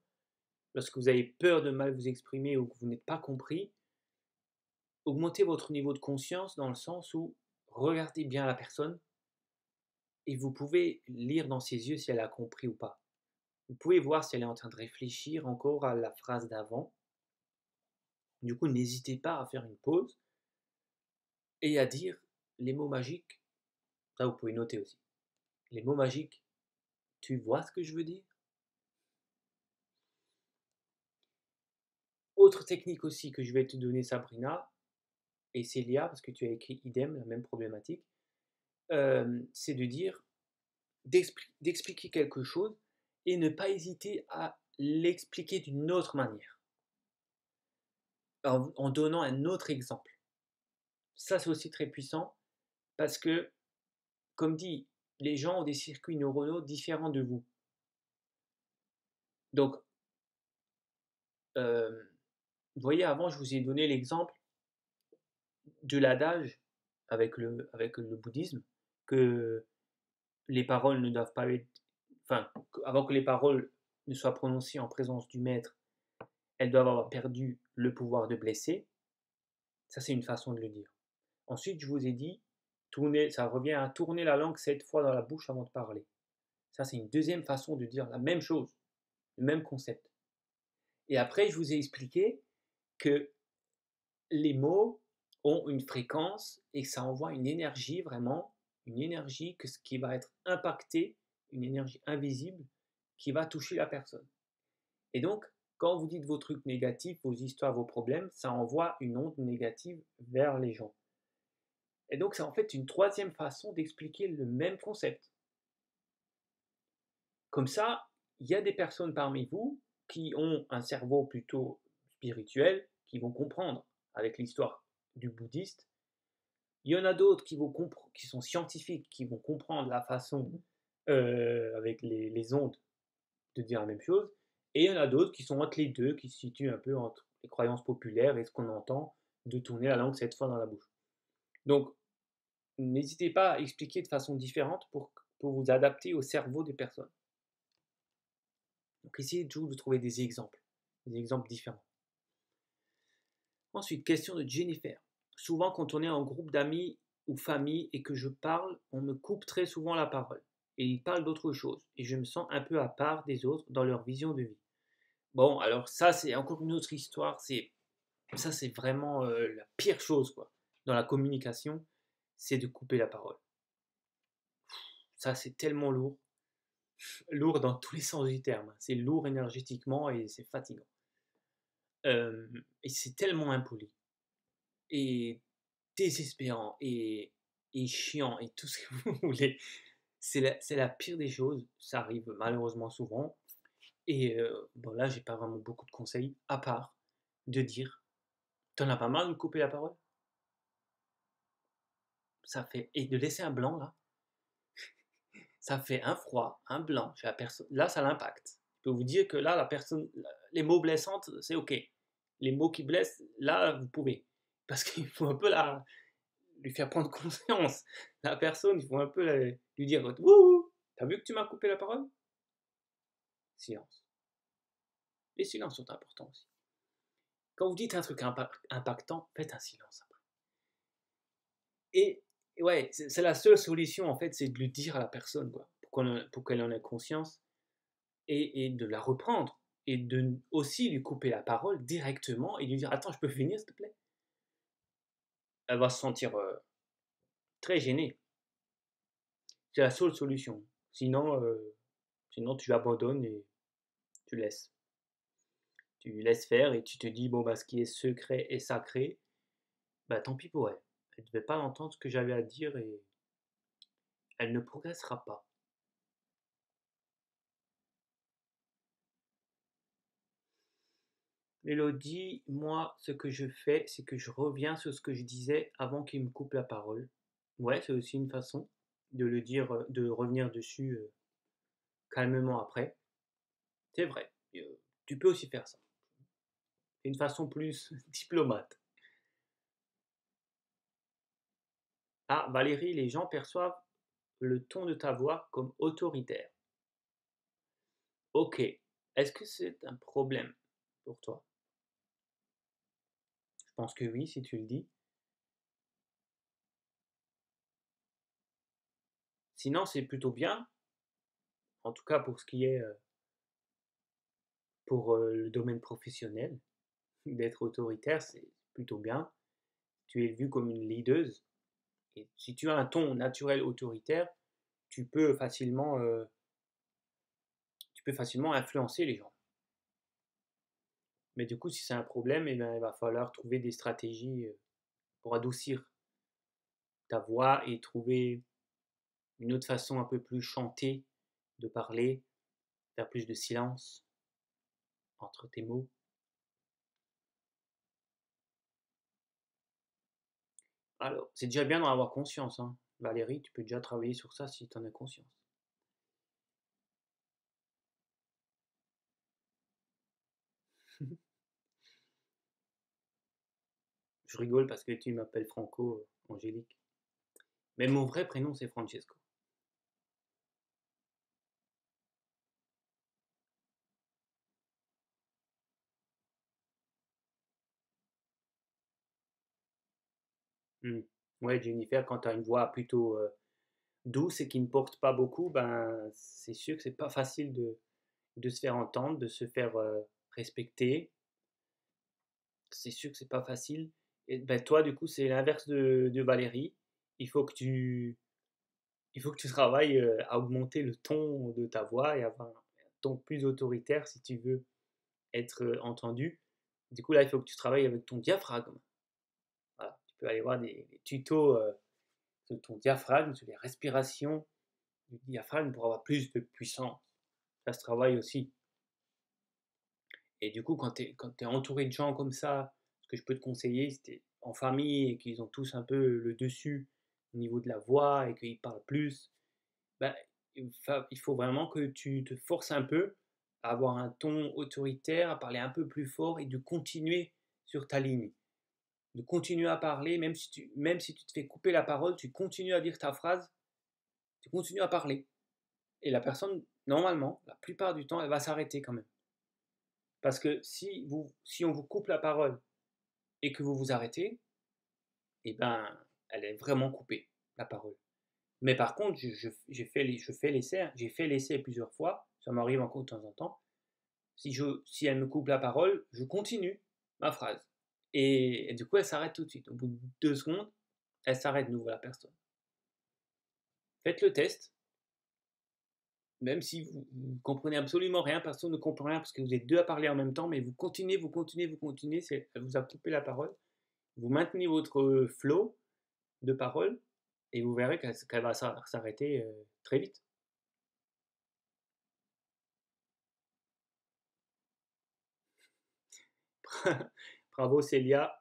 Lorsque vous avez peur de mal vous exprimer ou que vous n'êtes pas compris, augmentez votre niveau de conscience dans le sens où regardez bien la personne et vous pouvez lire dans ses yeux si elle a compris ou pas. Vous pouvez voir si elle est en train de réfléchir encore à la phrase d'avant. Du coup, n'hésitez pas à faire une pause et à dire les mots magiques. Ça, vous pouvez noter aussi. Les mots magiques, tu vois ce que je veux dire? Autre technique aussi que je vais te donner, Sabrina, et Célia, parce que tu as écrit idem, la même problématique, c'est de dire, d'expliquer quelque chose et ne pas hésiter à l'expliquer d'une autre manière, en donnant un autre exemple. Ça, c'est aussi très puissant parce que, comme dit, les gens ont des circuits neuronaux différents de vous. Donc, vous voyez, avant, je vous ai donné l'exemple de l'adage avec le bouddhisme, que les paroles ne doivent pas être, enfin, avant que les paroles ne soient prononcées en présence du maître, elles doivent avoir perdu le pouvoir de blesser. Ça, c'est une façon de le dire. Ensuite, je vous ai dit, tourner, ça revient à tourner la langue 7 fois dans la bouche avant de parler. Ça, c'est une deuxième façon de dire la même chose, le même concept. Et après, je vous ai expliqué que les mots ont une fréquence et que ça envoie une énergie vraiment, une énergie que ce qui va être impacté, une énergie invisible qui va toucher la personne. Et donc, quand vous dites vos trucs négatifs, vos histoires, vos problèmes, ça envoie une onde négative vers les gens. Et donc, c'est en fait une troisième façon d'expliquer le même concept. Comme ça, il y a des personnes parmi vous qui ont un cerveau plutôt spirituel, qui vont comprendre avec l'histoire du bouddhiste. Il y en a d'autres qui sont scientifiques, qui vont comprendre la façon avec les ondes de dire la même chose. Et il y en a d'autres qui sont entre les deux, qui se situent un peu entre les croyances populaires et ce qu'on entend de tourner la langue 7 fois dans la bouche. Donc, n'hésitez pas à expliquer de façon différente pour vous adapter au cerveau des personnes. Donc, essayez toujours de trouver des exemples différents. Ensuite, question de Jennifer. Souvent, quand on est en groupe d'amis ou famille et que je parle, on me coupe très souvent la parole. Et ils parlent d'autre chose. Et je me sens un peu à part des autres dans leur vision de vie. Bon, alors ça, c'est encore une autre histoire. Ça, c'est vraiment la pire chose, quoi. Dans la communication, c'est de couper la parole. Ça, c'est tellement lourd. Lourd dans tous les sens du terme. C'est lourd énergétiquement et c'est fatigant. Et c'est tellement impoli. Et désespérant et chiant et tout ce que vous voulez. C'est la pire des choses, ça arrive malheureusement souvent. Et bon là, j'ai pas vraiment beaucoup de conseils, à part de dire, t'en as pas marre de me couper la parole? Ça fait et de laisser un blanc là, ça fait un froid, un blanc chez la personne. Là, ça l'impacte. Je peux vous dire que là, la personne, les mots blessantes, c'est ok. Les mots qui blessent, là, vous pouvez. Parce qu'il faut un peu lui faire prendre conscience. La personne, il faut un peu lui dire, wouhou, t'as vu que tu m'as coupé la parole? Silence. Les silences sont importants aussi. Quand vous dites un truc impactant, faites un silence après. Et ouais, c'est la seule solution en fait, c'est de le dire à la personne, quoi, pour qu'elle en ait conscience et de la reprendre et de aussi lui couper la parole directement et lui dire attends, je peux finir s'il te plaît. Elle va se sentir très gênée. C'est la seule solution. Sinon tu abandonnes et tu laisses. Tu laisses faire et tu te dis bon bah ce qui est secret et sacré, bah tant pis pour elle. Elle ne devait pas entendre ce que j'avais à dire et elle ne progressera pas. Mélodie, moi, ce que je fais, c'est que je reviens sur ce que je disais avant qu'il me coupe la parole. Ouais, c'est aussi une façon de le dire, de revenir dessus calmement après. C'est vrai, tu peux aussi faire ça. C'est une façon plus diplomate. Ah, Valérie, les gens perçoivent le ton de ta voix comme autoritaire. Ok, est-ce que c'est un problème pour toi? Je pense que oui, si tu le dis. Sinon, c'est plutôt bien, en tout cas pour ce qui est pour le domaine professionnel, d'être autoritaire, c'est plutôt bien. Tu es vu comme une leaduse. Et si tu as un ton naturel autoritaire, tu peux facilement, euh, tu peux facilement influencer les gens. Mais du coup, si c'est un problème, eh bien, il va falloir trouver des stratégies pour adoucir ta voix et trouver une autre façon un peu plus chantée de parler, faire plus de silence entre tes mots. Alors, c'est déjà bien d'en avoir conscience, hein. Valérie, tu peux déjà travailler sur ça si tu en as conscience. Je rigole parce que tu m'appelles Franco, Angélique. Mais mon vrai prénom, c'est Francesco. Hmm. Ouais, Jennifer, quand tu as une voix plutôt douce et qui ne porte pas beaucoup, ben, c'est sûr que c'est pas facile de se faire entendre, de se faire respecter. C'est sûr que c'est pas facile. Et ben, toi, du coup, c'est l'inverse de Valérie. Il faut que tu, il faut que tu travailles à augmenter le ton de ta voix et avoir un ton plus autoritaire si tu veux être entendu. Du coup, là, il faut que tu travailles avec ton diaphragme. Voilà. Tu peux aller voir des tutos sur ton diaphragme, sur les respirations du diaphragme pour avoir plus de puissance. Ça se travaille aussi. Et du coup, quand tu es entouré de gens comme ça, ce que je peux te conseiller, c'était en famille et qu'ils ont tous un peu le dessus au niveau de la voix et qu'ils parlent plus, bah, il faut vraiment que tu te forces un peu à avoir un ton autoritaire, à parler un peu plus fort et de continuer sur ta ligne. De continuer à parler, même si tu te fais couper la parole, tu continues à dire ta phrase, tu continues à parler. Et la personne, normalement, la plupart du temps, elle va s'arrêter quand même. Parce que si on vous coupe la parole et que vous vous arrêtez, eh ben, elle est vraiment coupée, la parole. Mais par contre, j'ai fait l'essai plusieurs fois, ça m'arrive encore de temps en temps. Si elle me coupe la parole, je continue ma phrase. Et du coup, elle s'arrête tout de suite. Au bout de 2 secondes, elle s'arrête de nouveau la personne. Faites le test, même si vous ne comprenez absolument rien, personne ne comprend rien parce que vous êtes deux à parler en même temps, mais vous continuez, elle vous a coupé la parole, vous maintenez votre flow de parole et vous verrez qu'elle va s'arrêter très vite. Bravo Célia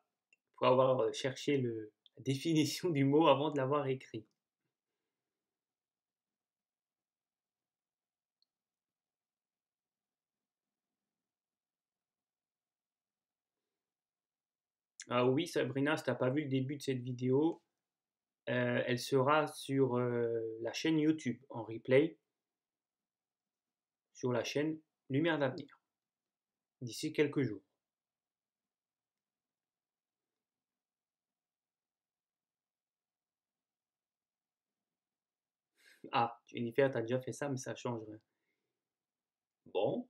pour avoir cherché la définition du mot avant de l'avoir écrit. Ah oui Sabrina, si t'as pas vu le début de cette vidéo, elle sera sur la chaîne YouTube en replay, sur la chaîne Lumière d'avenir, d'ici quelques jours. Ah, Jennifer, t'as déjà fait ça, mais ça change rien. Bon,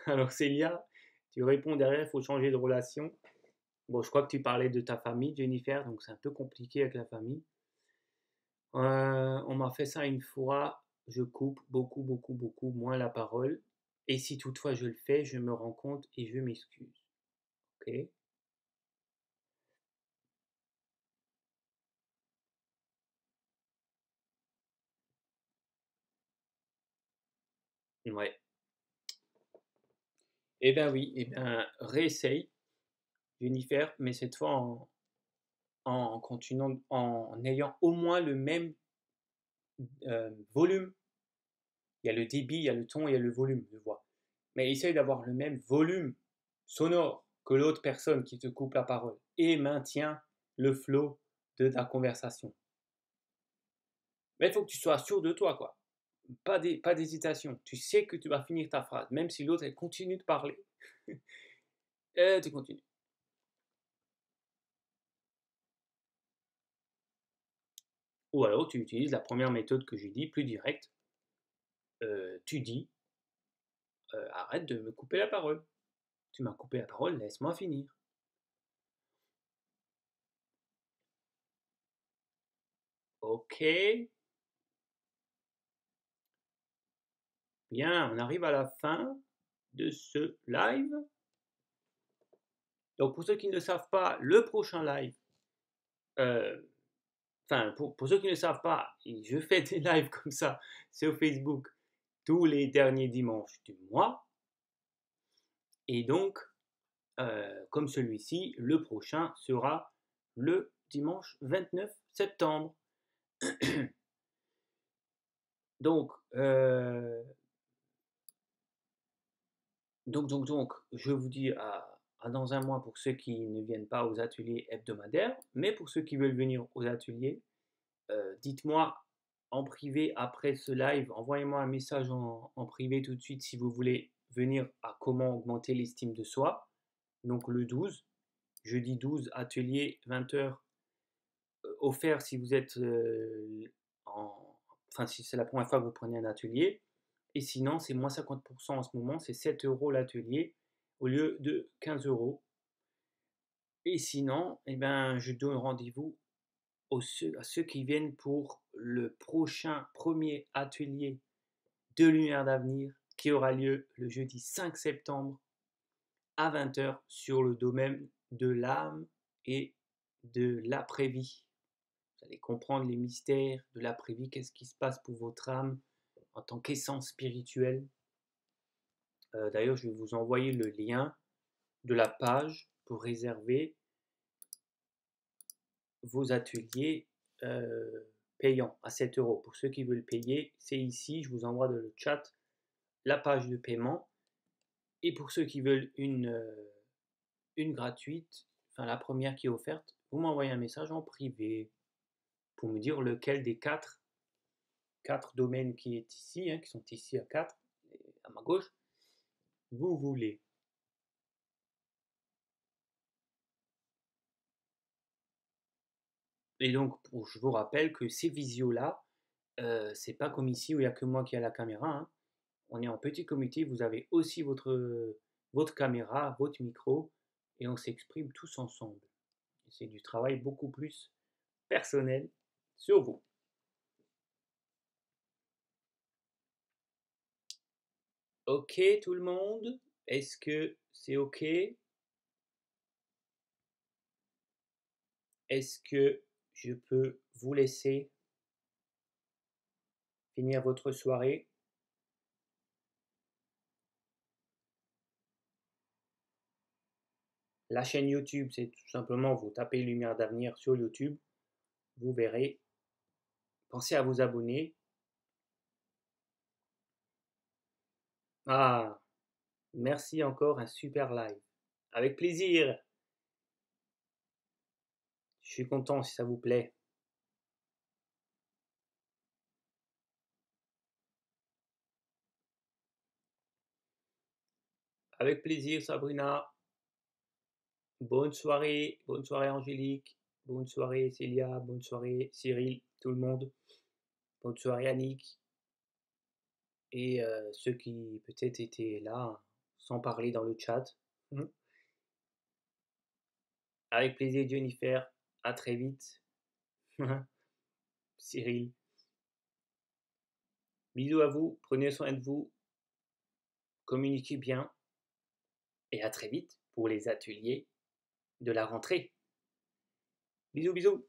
alors Célia, tu réponds derrière, il faut changer de relation. Bon, je crois que tu parlais de ta famille, Jennifer, donc c'est un peu compliqué avec la famille. On m'a fait ça une fois, je coupe beaucoup, beaucoup, beaucoup moins la parole. Et si toutefois je le fais, je me rends compte et je m'excuse. Ok? Ouais. Eh ben oui, eh ben réessaye, Jennifer, mais cette fois en continuant, en ayant au moins le même volume. Il y a le débit, il y a le ton, il y a le volume de voix. Mais essaye d'avoir le même volume sonore que l'autre personne qui te coupe la parole et maintiens le flow de ta conversation. Mais il faut que tu sois sûr de toi, quoi. Pas d'hésitation. Tu sais que tu vas finir ta phrase, même si l'autre elle continue de parler. Et tu continues. Ou alors tu utilises la première méthode que j'ai dit, plus directe. Tu dis arrête de me couper la parole. Tu m'as coupé la parole, laisse-moi finir. Ok. Bien, on arrive à la fin de ce live. Donc pour ceux qui ne le savent pas, le prochain live, euh, enfin pour ceux qui ne le savent pas, je fais des lives comme ça sur Facebook tous les derniers dimanches du mois. Et donc, comme celui-ci, le prochain sera le dimanche 29 septembre. Donc, je vous dis à dans un mois pour ceux qui ne viennent pas aux ateliers hebdomadaires, mais pour ceux qui veulent venir aux ateliers, dites-moi en privé après ce live, envoyez-moi un message en privé tout de suite si vous voulez venir à comment augmenter l'estime de soi. Donc le 12, jeudi 12, atelier 20h, offert si vous êtes enfin si c'est la première fois que vous prenez un atelier. Et sinon, c'est moins 50% en ce moment, c'est 7 euros l'atelier au lieu de 15 euros. Et sinon, eh ben, je donne rendez-vous à ceux qui viennent pour le prochain premier atelier de Lumière d'avenir qui aura lieu le jeudi 5 septembre à 20h sur le domaine de l'âme et de l'après-vie. Vous allez comprendre les mystères de l'après-vie, qu'est-ce qui se passe pour votre âme en tant qu'essence spirituelle. D'ailleurs, je vais vous envoyer le lien de la page pour réserver vos ateliers payants à 7 euros. Pour ceux qui veulent payer, c'est ici, je vous envoie dans le chat la page de paiement. Et pour ceux qui veulent une gratuite, enfin la première qui est offerte, vous m'envoyez un message en privé pour me dire lequel des quatre domaines qui est ici, qui sont ici à 4, à ma gauche, vous voulez. Et donc, je vous rappelle que ces visios-là, c'est pas comme ici où il n'y a que moi qui ai la caméra. Hein. On est en petit comité, vous avez aussi votre caméra, votre micro, et on s'exprime tous ensemble. C'est du travail beaucoup plus personnel sur vous. Ok tout le monde, est-ce que c'est ok? Est-ce que je peux vous laisser finir votre soirée. La chaîne YouTube, c'est tout simplement, vous tapez Lumière d'avenir sur YouTube, vous verrez. Pensez à vous abonner. Ah, merci encore, un super live. Avec plaisir. Je suis content si ça vous plaît. Avec plaisir, Sabrina. Bonne soirée Angélique. Bonne soirée Célia. Bonne soirée Cyril, tout le monde. Bonne soirée Annick. Et ceux qui peut-être étaient là sans parler dans le chat. Avec plaisir Jennifer. À très vite. Cyril. Bisous à vous. Prenez soin de vous. Communiquez bien. Et à très vite pour les ateliers de la rentrée. Bisous, bisous.